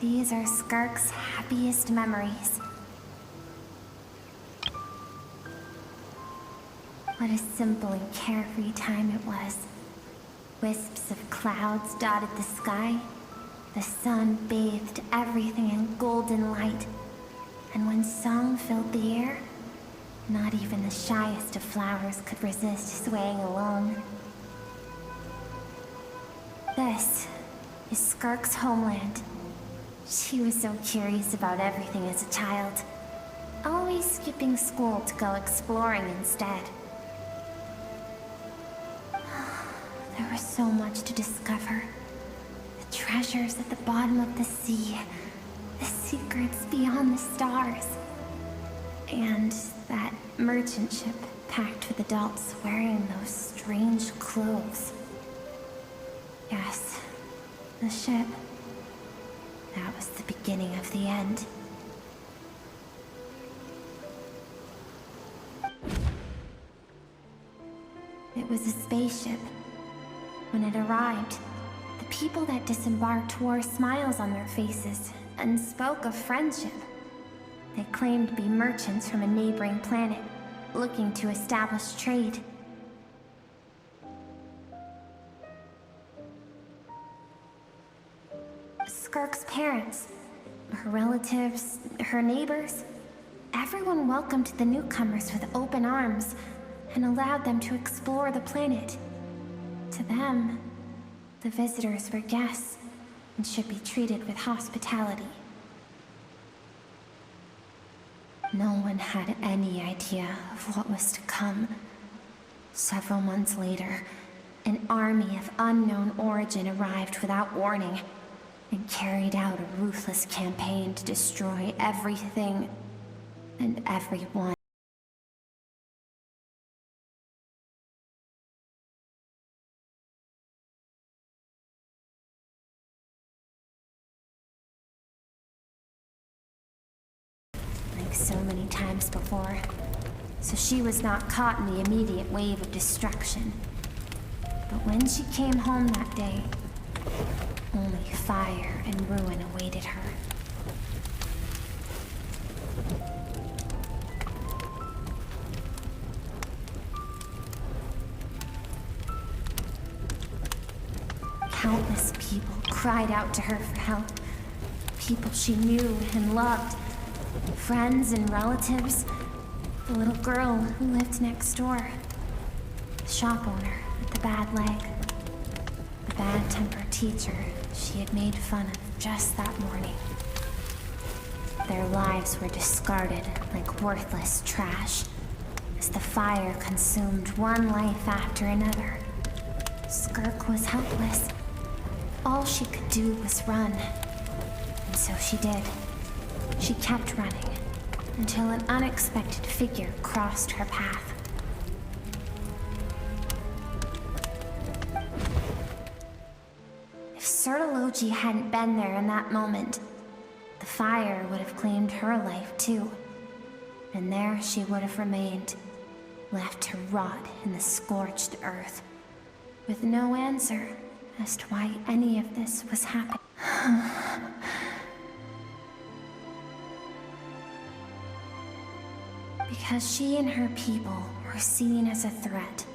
These are Skirk's happiest memories. What a simple and carefree time it was. Wisps of clouds dotted the sky. The sun bathed everything in golden light. And when song filled the air, not even the shyest of flowers could resist swaying along. This is Skirk's homeland. She was so curious about everything as a child, always skipping school to go exploring instead. There was so much to discover. The treasures at the bottom of the sea, the secrets beyond the stars, and that merchant ship packed with adults wearing those strange clothes. Yes, the ship. That was the beginning of the end. It was a spaceship. When it arrived, the people that disembarked wore smiles on their faces and spoke of friendship. They claimed to be merchants from a neighboring planet, looking to establish trade. Skirk's parents, her relatives, her neighbors, everyone welcomed the newcomers with open arms and allowed them to explore the planet. To them, the visitors were guests and should be treated with hospitality. No one had any idea of what was to come. Several months later, an army of unknown origin arrived without warning and carried out a ruthless campaign to destroy everything and everyone. Like so many times before, so she was not caught in the immediate wave of destruction. But when she came home that day, only fire and ruin awaited her. Countless people cried out to her for help. People she knew and loved. Friends and relatives. The little girl who lived next door. The shop owner with the bad leg. The bad-tempered teacher she had made fun of just that morning. Their lives were discarded like worthless trash as the fire consumed one life after another. Skirk was helpless. All she could do was run. And so she did. She kept running until an unexpected figure crossed her path. If Sertology hadn't been there in that moment, the fire would have claimed her life too. And there she would have remained, left to rot in the scorched earth, with no answer as to why any of this was happening. Because she and her people were seen as a threat.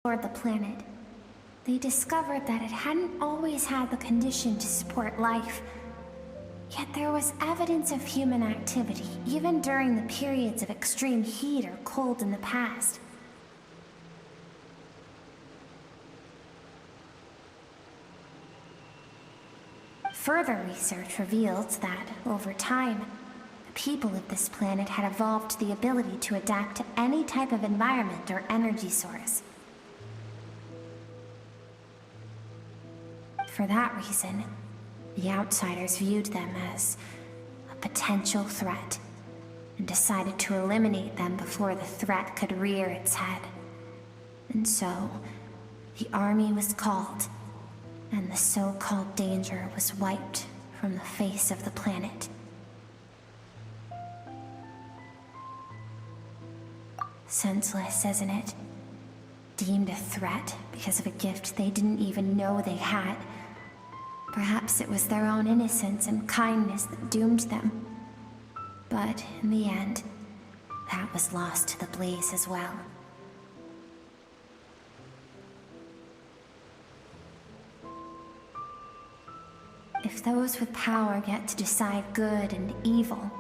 Toward the planet, they discovered that it hadn't always had the condition to support life. Yet there was evidence of human activity, even during the periods of extreme heat or cold in the past. Further research revealed that, over time, the people of this planet had evolved the ability to adapt to any type of environment or energy source. For that reason, the outsiders viewed them as a potential threat and decided to eliminate them before the threat could rear its head. And so, the army was called, and the so-called danger was wiped from the face of the planet. Senseless, isn't it? Deemed a threat because of a gift they didn't even know they had. Perhaps it was their own innocence and kindness that doomed them. But in the end, that was lost to the blaze as well. If those with power get to decide good and evil,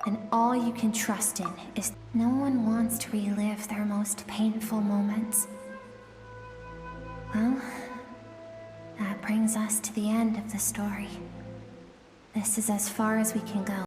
then all you can trust in is no one wants to relive their most painful moments. Well, that brings us to the end of the story. This is as far as we can go.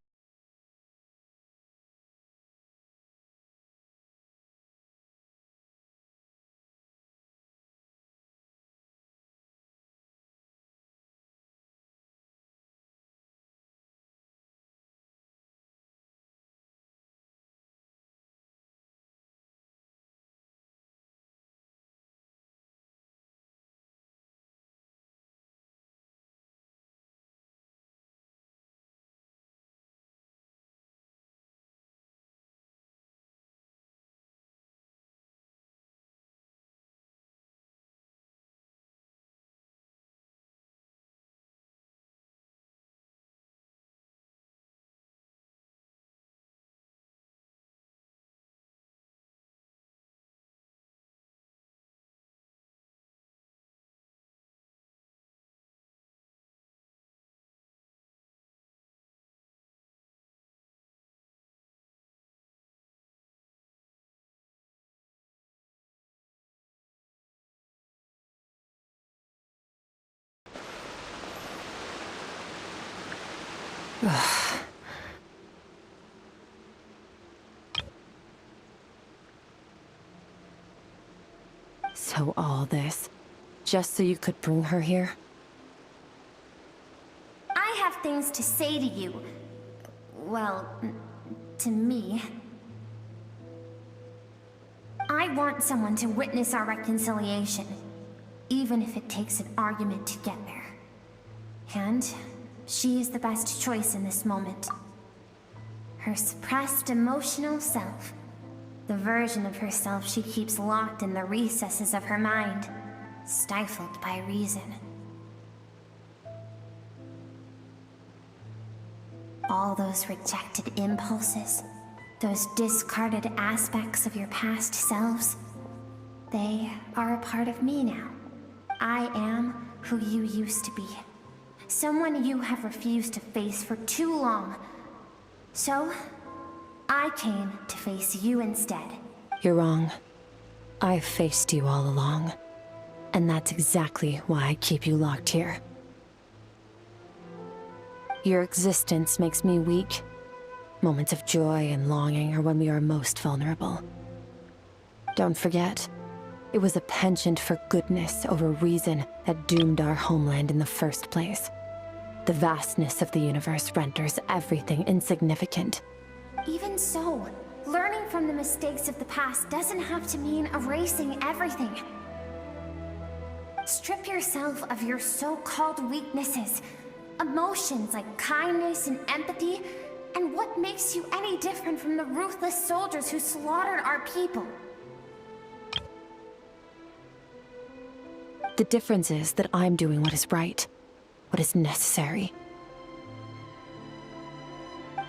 So all this, just so you could bring her here? I have things to say to you. Well, to me. I want someone to witness our reconciliation, even if it takes an argument to get there. And she is the best choice in this moment. Her suppressed emotional self. The version of herself she keeps locked in the recesses of her mind, stifled by reason. All those rejected impulses, those discarded aspects of your past selves, they are a part of me now. I am who you used to be. Someone you have refused to face for too long. So, I came to face you instead. You're wrong. I've faced you all along. And that's exactly why I keep you locked here. Your existence makes me weak. Moments of joy and longing are when we are most vulnerable. Don't forget, it was a penchant for goodness over reason that doomed our homeland in the first place. The vastness of the universe renders everything insignificant. Even so, learning from the mistakes of the past doesn't have to mean erasing everything. Strip yourself of your so-called weaknesses, emotions like kindness and empathy, and what makes you any different from the ruthless soldiers who slaughtered our people? The difference is that I'm doing what is right, what is necessary.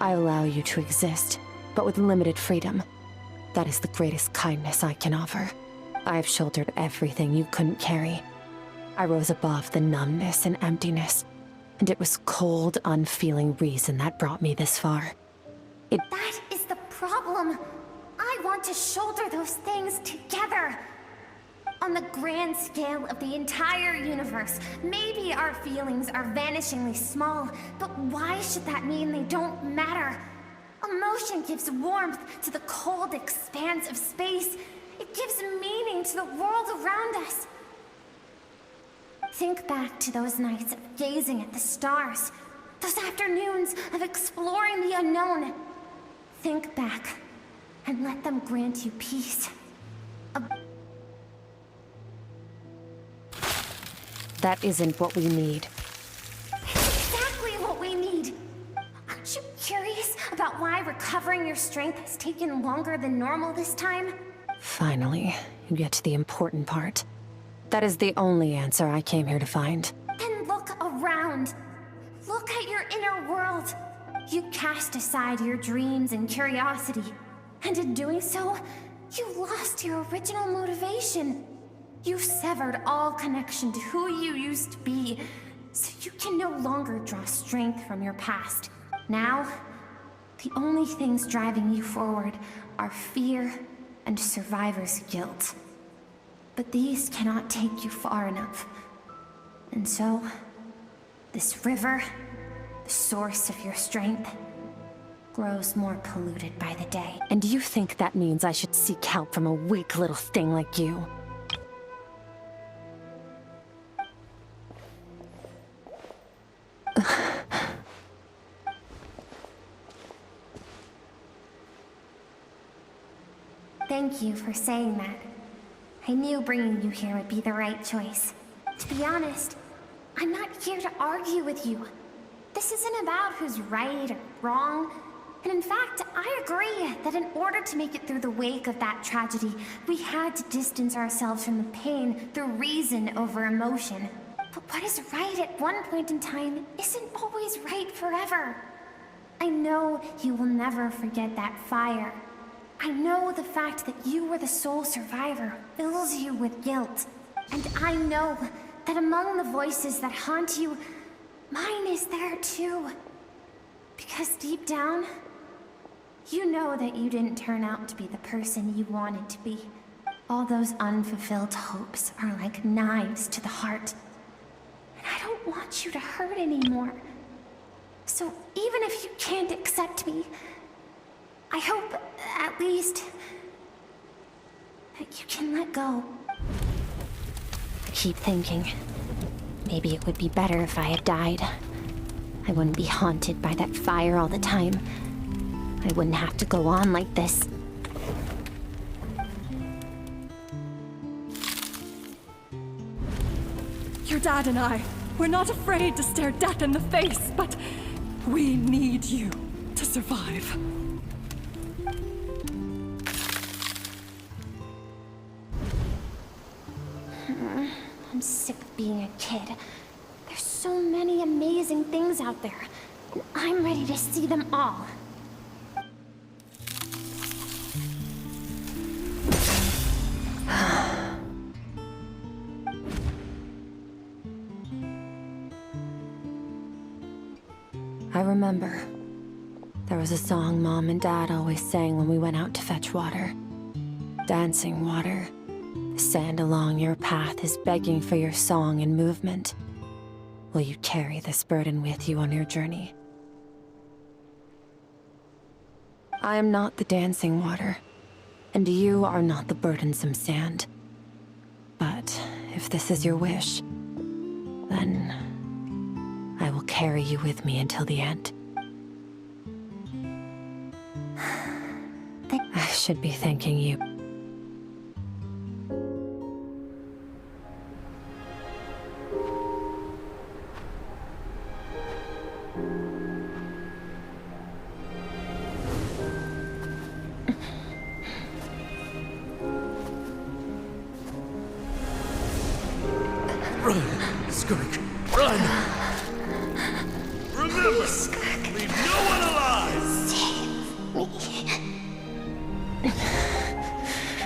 I allow you to exist, but with limited freedom. That is the greatest kindness I can offer. I have shouldered everything you couldn't carry. I rose above the numbness and emptiness, and it was cold, unfeeling reason that brought me this far. That is the problem. I want to shoulder those things together. On the grand scale of the entire universe, maybe our feelings are vanishingly small, but why should that mean they don't matter? Emotion gives warmth to the cold expanse of space. It gives meaning to the world around us. Think back to those nights of gazing at the stars, those afternoons of exploring the unknown. Think back, and let them grant you peace. That isn't what we need. It's exactly what we need. Aren't you curious about why recovering your strength has taken longer than normal this time? Finally, you get to the important part. That is the only answer I came here to find. Then look around. Look at your inner world. You cast aside your dreams and curiosity. And in doing so, you lost your original motivation. You severed all connection to who you used to be, so you can no longer draw strength from your past. Now, the only things driving you forward are fear and survivor's guilt. But these cannot take you far enough. And so, this river, the source of your strength, grows more polluted by the day. And you think that means I should seek help from a weak little thing like you? Thank you for saying that. I knew bringing you here would be the right choice. To be honest, I'm not here to argue with you. This isn't about who's right or wrong. And in fact, I agree that in order to make it through the wake of that tragedy, we had to distance ourselves from the pain through reason over emotion. But what is right at one point in time isn't always right forever. I know you will never forget that fire. I know the fact that you were the sole survivor fills you with guilt. And I know that among the voices that haunt you, mine is there too. Because deep down, you know that you didn't turn out to be the person you wanted to be. All those unfulfilled hopes are like knives to the heart. And I don't want you to hurt anymore. So even if you can't accept me, I hope, at least, that you can let go. I keep thinking, maybe it would be better if I had died. I wouldn't be haunted by that fire all the time. I wouldn't have to go on like this. Your dad and I, we're not afraid to stare death in the face, but we need you to survive. I'm sick of being a kid. There's so many amazing things out there, and I'm ready to see them all. I remember. There was a song Mom and Dad always sang when we went out to fetch water. Dancing water. The sand along your path is begging for your song and movement. Will you carry this burden with you on your journey? I am not the dancing water, and you are not the burdensome sand. But if this is your wish, then I will carry you with me until the end. I should be thanking you. Run, Skirk, run! Remember, leave no one alive!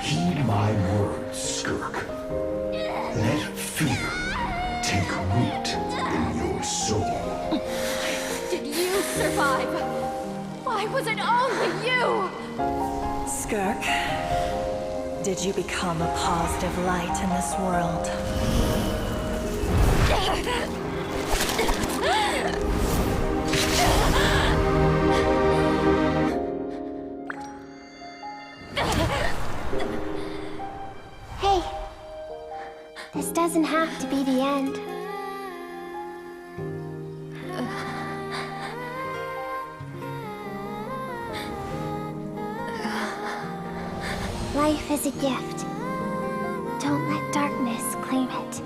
Heed my words, Skirk. Let fear take root in your soul. Did you survive? Why was it only you? Skirk, did you become a positive light in this world? Hey, this doesn't have to be the end. Life is a gift. Don't let darkness claim it.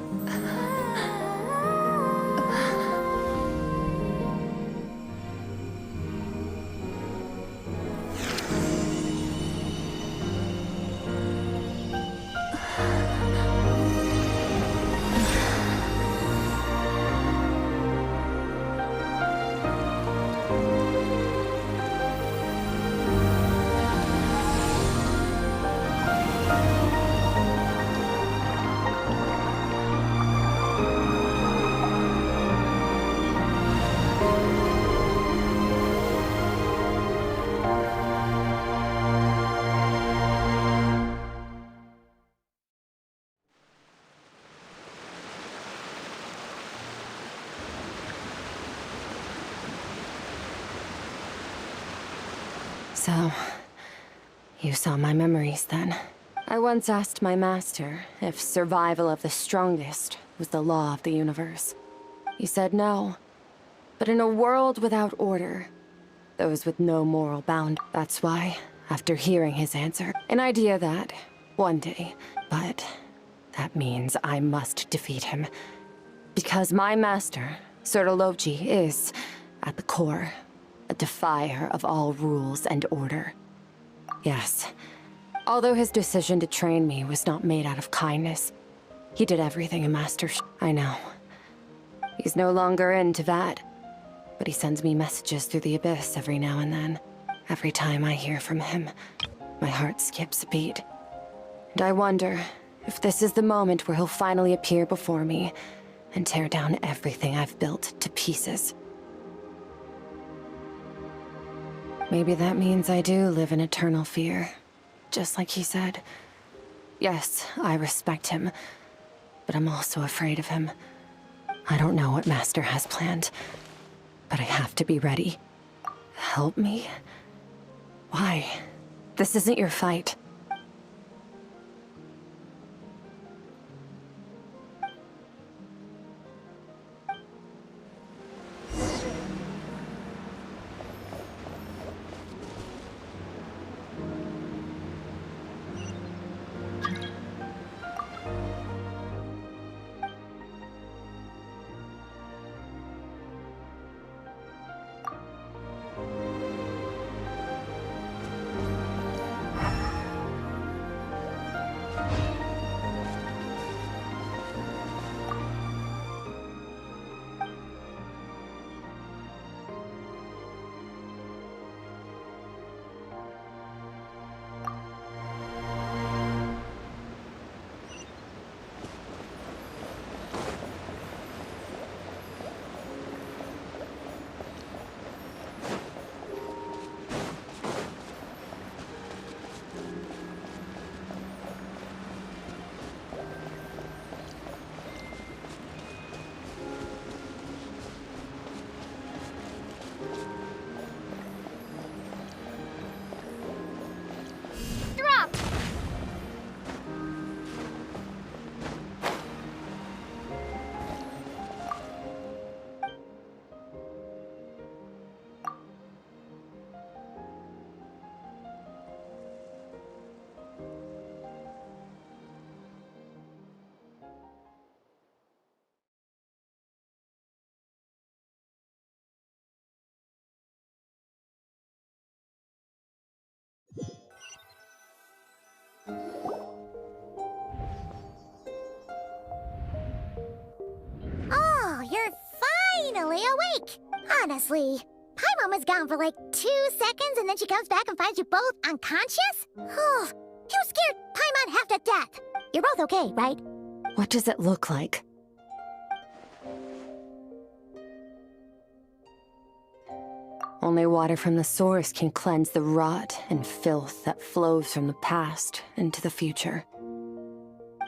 So, you saw my memories then. I once asked my master if survival of the strongest was the law of the universe. He said no. But in a world without order, those with no moral bound. That's why, after hearing his answer, an idea that, one day, but that means I must defeat him. Because my master, Sertologi, is, at the core, a defier of all rules and order. Yes, although his decision to train me was not made out of kindness, he did everything a master I know. He's no longer into that, but he sends me messages through the abyss every now and then. Every time I hear from him, my heart skips a beat. And I wonder if this is the moment where he'll finally appear before me and tear down everything I've built to pieces. Maybe that means I do live in eternal fear, just like he said. Yes, I respect him, but I'm also afraid of him. I don't know what Master has planned, But I have to be ready. Help me? Why? This isn't your fight. Oh, you're finally awake! Honestly, Paimon was gone for like 2 seconds and then she comes back and finds you both unconscious? Oh, you scared Paimon half to death! You're both okay, right? What does it look like? Only water from the source can cleanse the rot and filth that flows from the past into the future.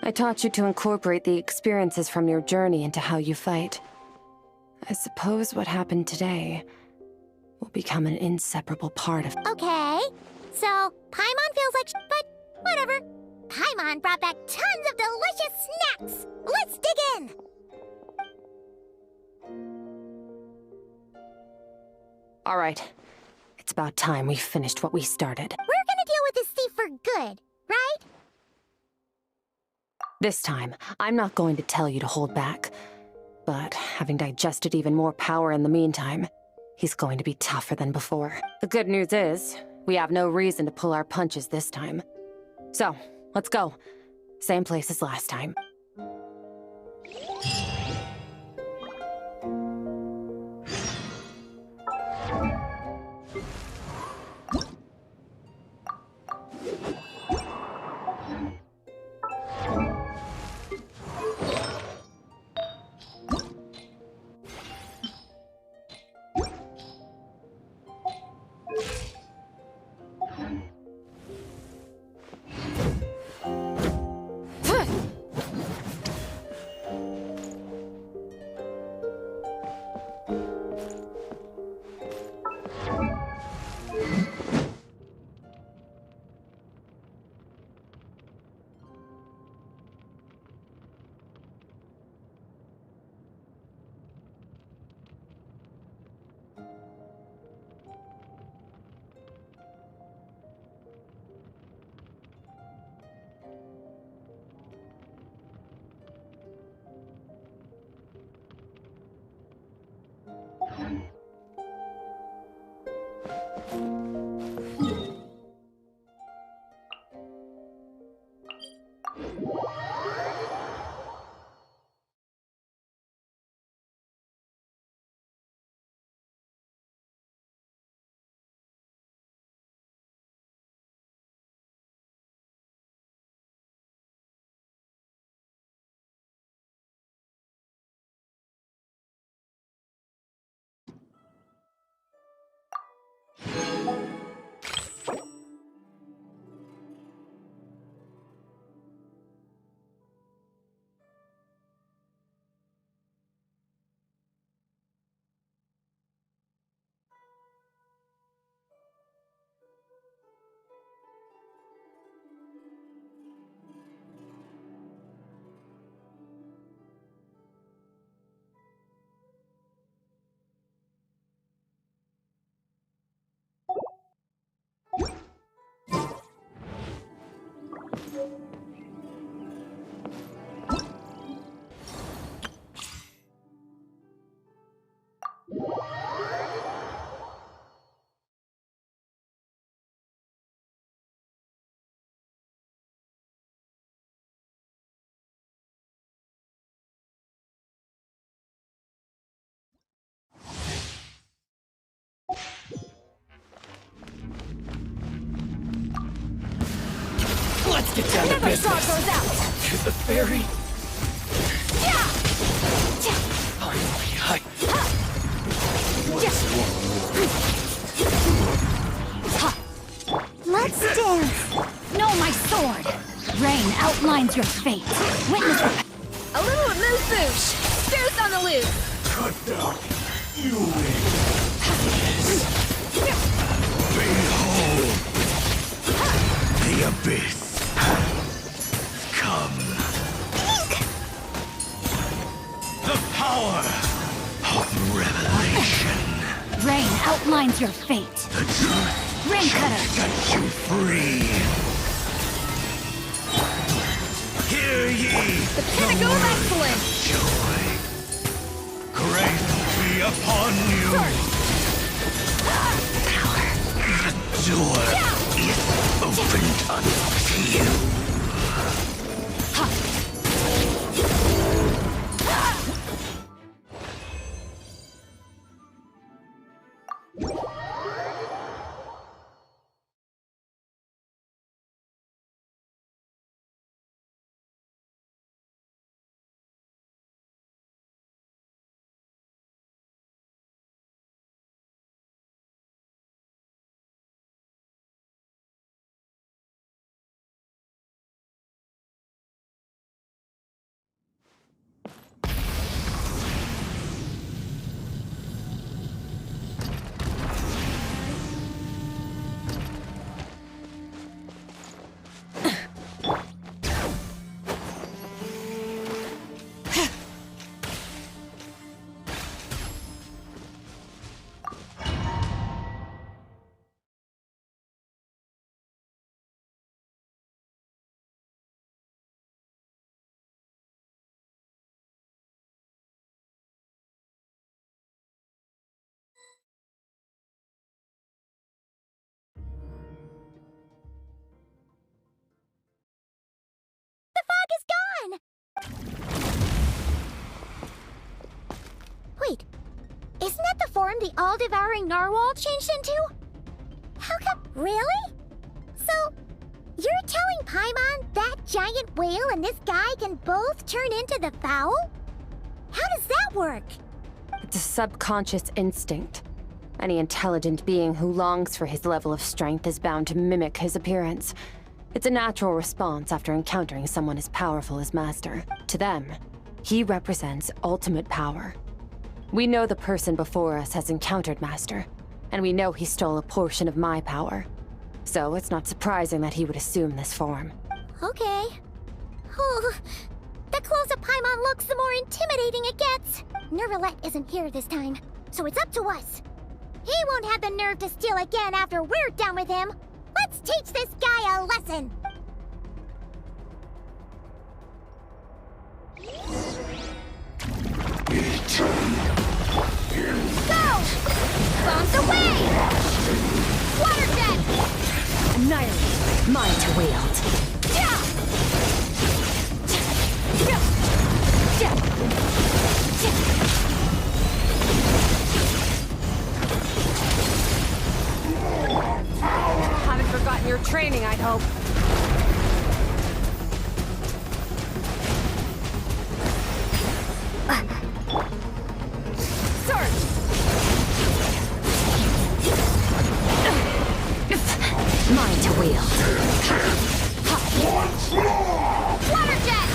I taught you to incorporate the experiences from your journey into how you fight. I suppose what happened today will become an inseparable part of— Okay, so Paimon feels like but whatever. Paimon brought back tons of delicious snacks! Let's dig in! All right. It's about time we finished what we started. We're gonna deal with this thief for good, right? This time, I'm not going to tell you to hold back. But having digested even more power in the meantime, he's going to be tougher than before. The good news is, we have no reason to pull our punches this time. So, let's go. Same place as last time. Let's get down to Another straw business. goes out. To the ferry. Let's dance. No, my sword! Rain outlines your fate. Witness the... A little amuse-bouche. Spirit's on the loose. Cut down. You win. Behold! The abyss. Come. The power of revelation. Rain outlines your fate. The truth Rain shall cutter. set you free. Hear ye The pinnacle of excellence. joy. Grace be upon you. The door is opened unto you. The fog is gone! Wait, isn't that the form the all-devouring narwhal changed into? How come... Really? So, you're telling Paimon that giant whale and this guy can both turn into the fowl? How does that work? It's a subconscious instinct. Any intelligent being who longs for his level of strength is bound to mimic his appearance. It's a natural response after encountering someone as powerful as Master. To them, he represents ultimate power. We know the person before us has encountered Master, and we know he stole a portion of my power. So it's not surprising that he would assume this form. Okay. Oh, the closer Paimon looks, the more intimidating it gets. Nervalette isn't here this time, so it's up to us. He won't have the nerve to steal again after we're done with him. Let's teach this guy a lesson. Go! Bombs away! Water jet! Annihilate! Mine to wield. Haven't forgotten your training, I'd hope. Surge! Mine to wield. Water jet!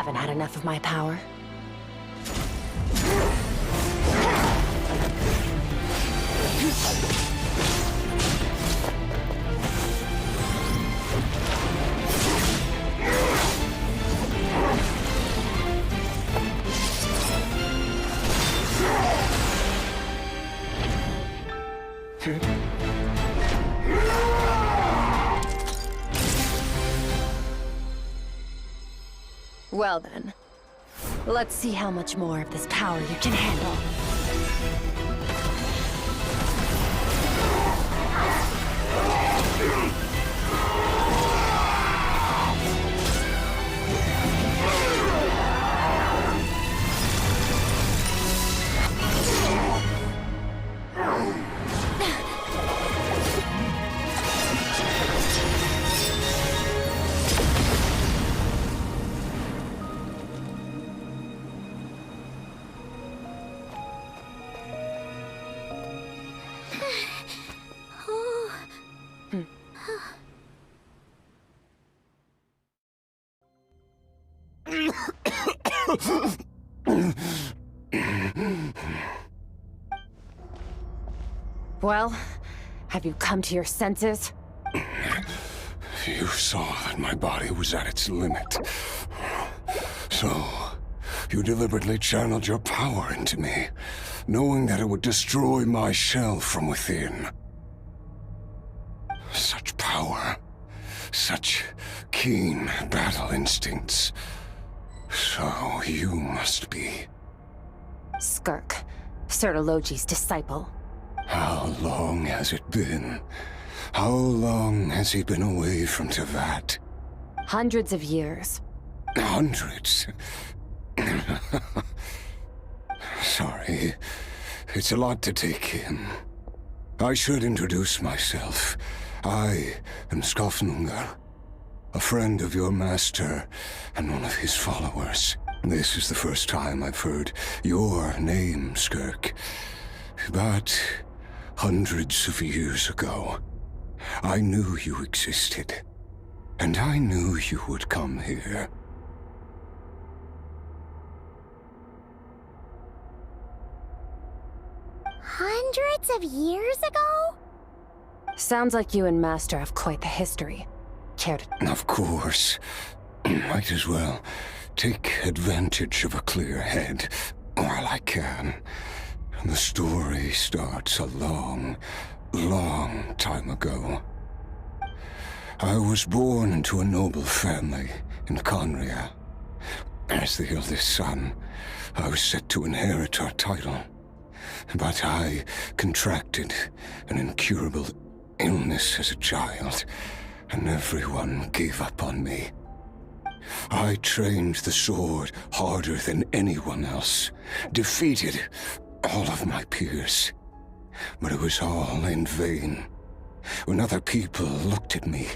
haven't had enough of my power. Well then, let's see how much more of this power you can handle. Well, have you come to your senses? You saw that my body was at its limit. So, you deliberately channeled your power into me, knowing that it would destroy my shell from within. Such power, such keen battle instincts. So you must be... Skirk, Sertologi's disciple. How long has it been? How long has he been away from Tevat? Hundreds of years. Hundreds? Sorry, it's a lot to take in. I should introduce myself. I am Skofnungar, a friend of your master and one of his followers. This is the first time I've heard your name, Skirk. But hundreds of years ago, I knew you existed, and I knew you would come here. Hundreds of years ago? Sounds like you and Master have quite the history. Care to... Of course. Might as well take advantage of a clear head while I can. The story starts a long, long time ago. I was born into a noble family in Conria. As the eldest son, I was set to inherit our title. But I contracted an incurable illness as a child, and everyone gave up on me. I trained the sword harder than anyone else, defeated all of my peers. But it was all in vain. When other people looked at me,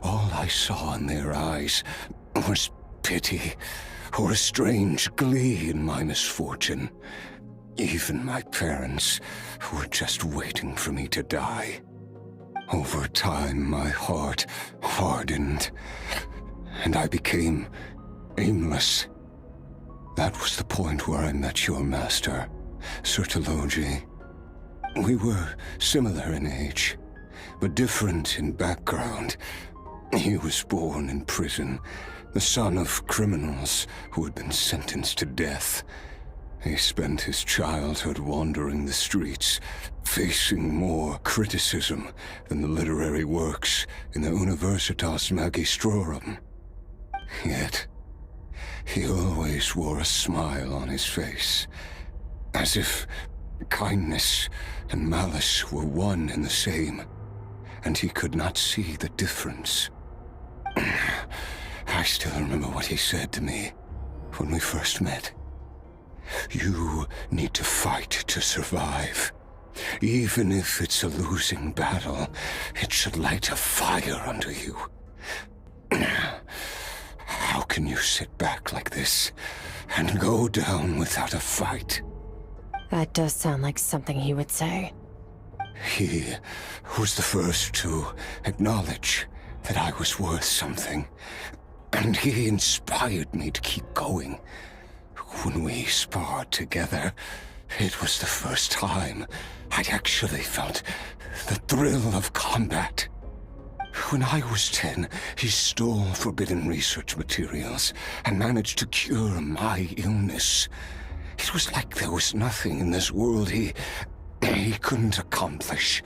all I saw in their eyes was pity or a strange glee in my misfortune. Even my parents were just waiting for me to die. Over time, my heart hardened, and I became aimless. That was the point where I met your master, Sertologi. We were similar in age, but different in background. He was born in prison, the son of criminals who had been sentenced to death. He spent his childhood wandering the streets, facing more criticism than the literary works in the Universitas Magistrorum. Yet, he always wore a smile on his face, as if kindness and malice were one and the same, and he could not see the difference. I still remember what he said to me when we first met. You need to fight to survive. Even if it's a losing battle, it should light a fire under you. How can you sit back like this and go down without a fight? That does sound like something he would say. He was the first to acknowledge that I was worth something. And he inspired me to keep going. When we sparred together, it was the first time I'd actually felt the thrill of combat. When I was 10, he stole forbidden research materials and managed to cure my illness. It was like there was nothing in this world he couldn't accomplish.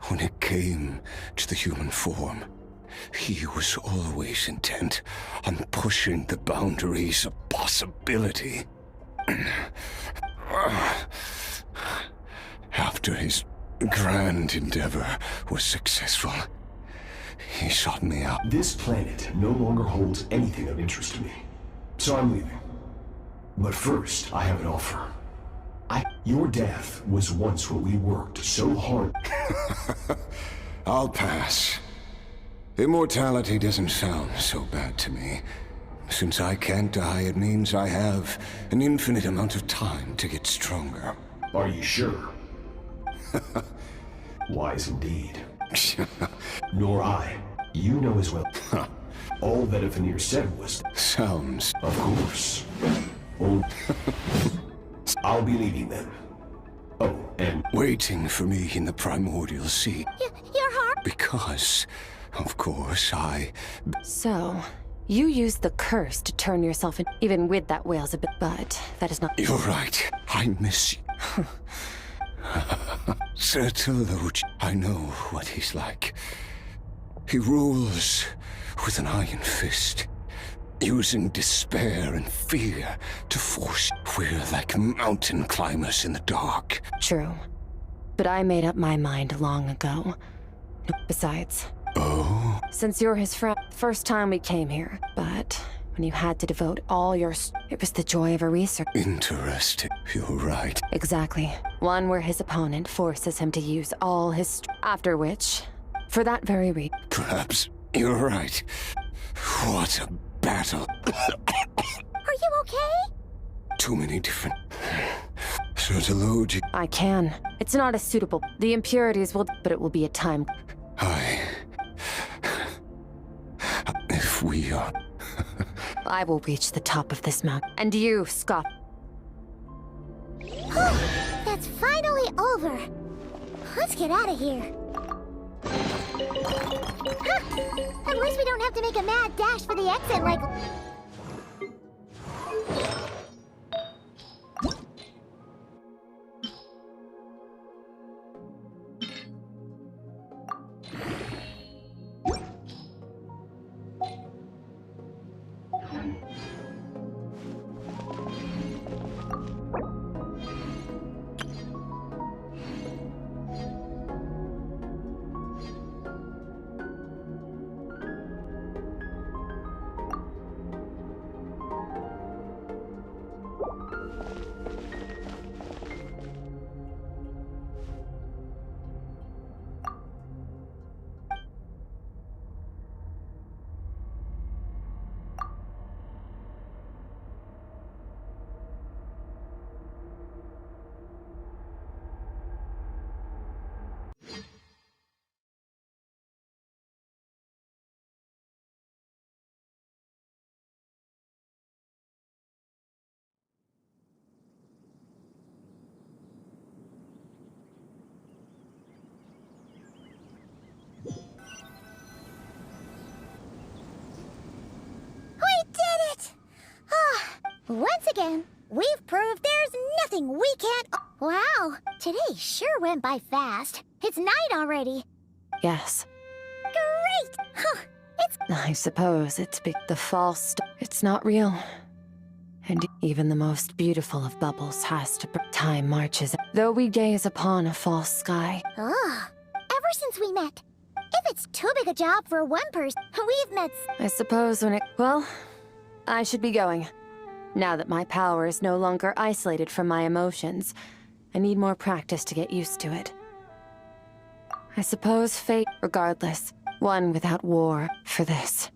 When it came to the human form, he was always intent on pushing the boundaries of possibility. After his grand endeavor was successful, he sought me out. This planet no longer holds anything of interest to me, so I'm leaving. But first, I have an offer. Your death was once what we worked so hard. I'll pass. Immortality doesn't sound so bad to me. Since I can't die, it means I have an infinite amount of time to get stronger. Are you sure? Wise indeed. Nor I. You know as well. All that a veneer said was... Sounds... Of course. Oh. I'll be leaving then. Oh, and... Waiting for me in the primordial sea. Your heart? Because, of course, So, you used the curse to turn yourself in, even with that whale's a bit, but that is not... You're right. I miss you. Sir Teloge, I know what he's like. He rules with an iron fist, using despair and fear to force. We're like mountain climbers in the dark. True. But I made up my mind long ago. Besides... Oh? Since you're his friend, first time we came here, but when you had to devote all your... It was the joy of a research. Interesting. You're right. Exactly. One where his opponent forces him to use all his... After which, for that very reason... Perhaps you're right. What a battle. Are you okay? Too many different... Sir Teloge... I can. It's not as suitable. The impurities will... But it will be a time... If we are... I will reach the top of this mountain. And you, Scott. That's finally over. Let's get out of here. At least we don't have to make a mad dash for the exit like... Once again, we've proved there's nothing we can't... Wow, today sure went by fast. It's night already. Yes. Great! Huh, it's... I suppose it's the false... It's not real. And even the most beautiful of bubbles has to... Time marches. Though we gaze upon a false sky. Ugh. Ever since we met. If it's too big a job for one person, we've met... I suppose when it... Well, I should be going. Now that my power is no longer isolated from my emotions, I need more practice to get used to it. I suppose fate, regardless, one without war for this.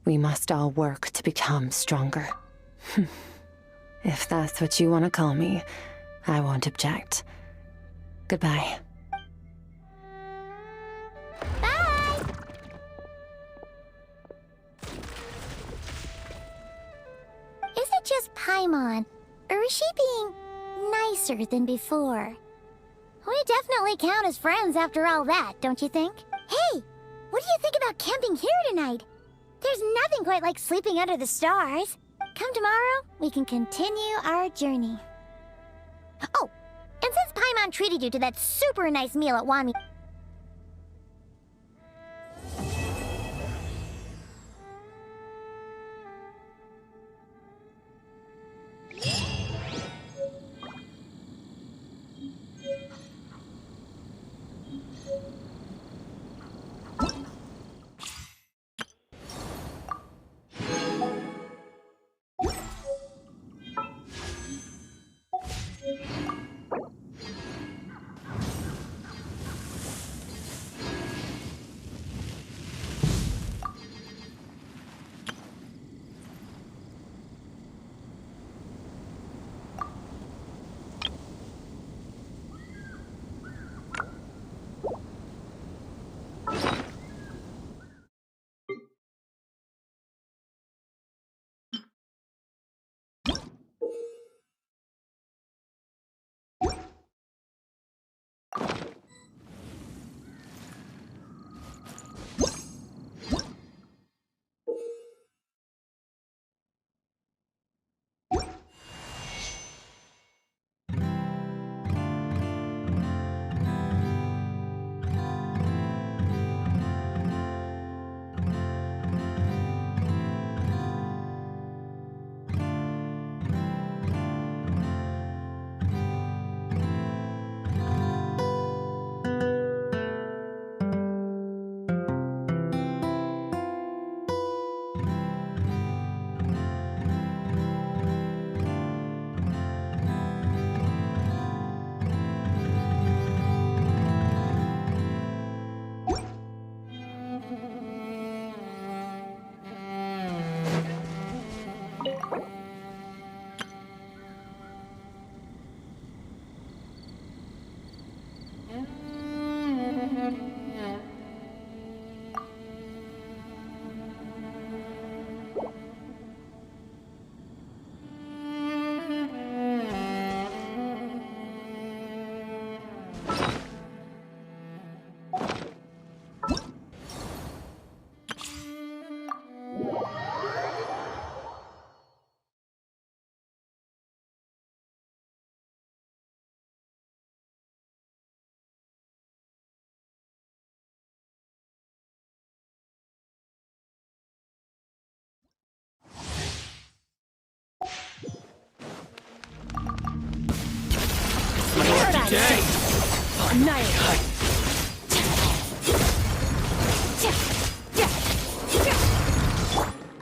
We must all work to become stronger. If that's what you want to call me, I won't object. Goodbye. Bye! just Paimon? Or is she being nicer than before? We definitely count as friends after all that, don't you think? Hey, what do you think about camping here tonight? There's nothing quite like sleeping under the stars. Come tomorrow, we can continue our journey. Oh, and since Paimon treated you to that super nice meal at Wami...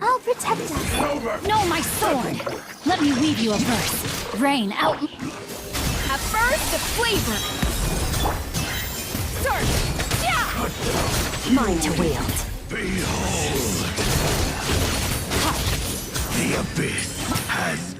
I'll protect us. No, my sword. Let me weave you a verse. Rain out. At first, the flavor. Start. Yeah. Mine to wield. Behold! The abyss has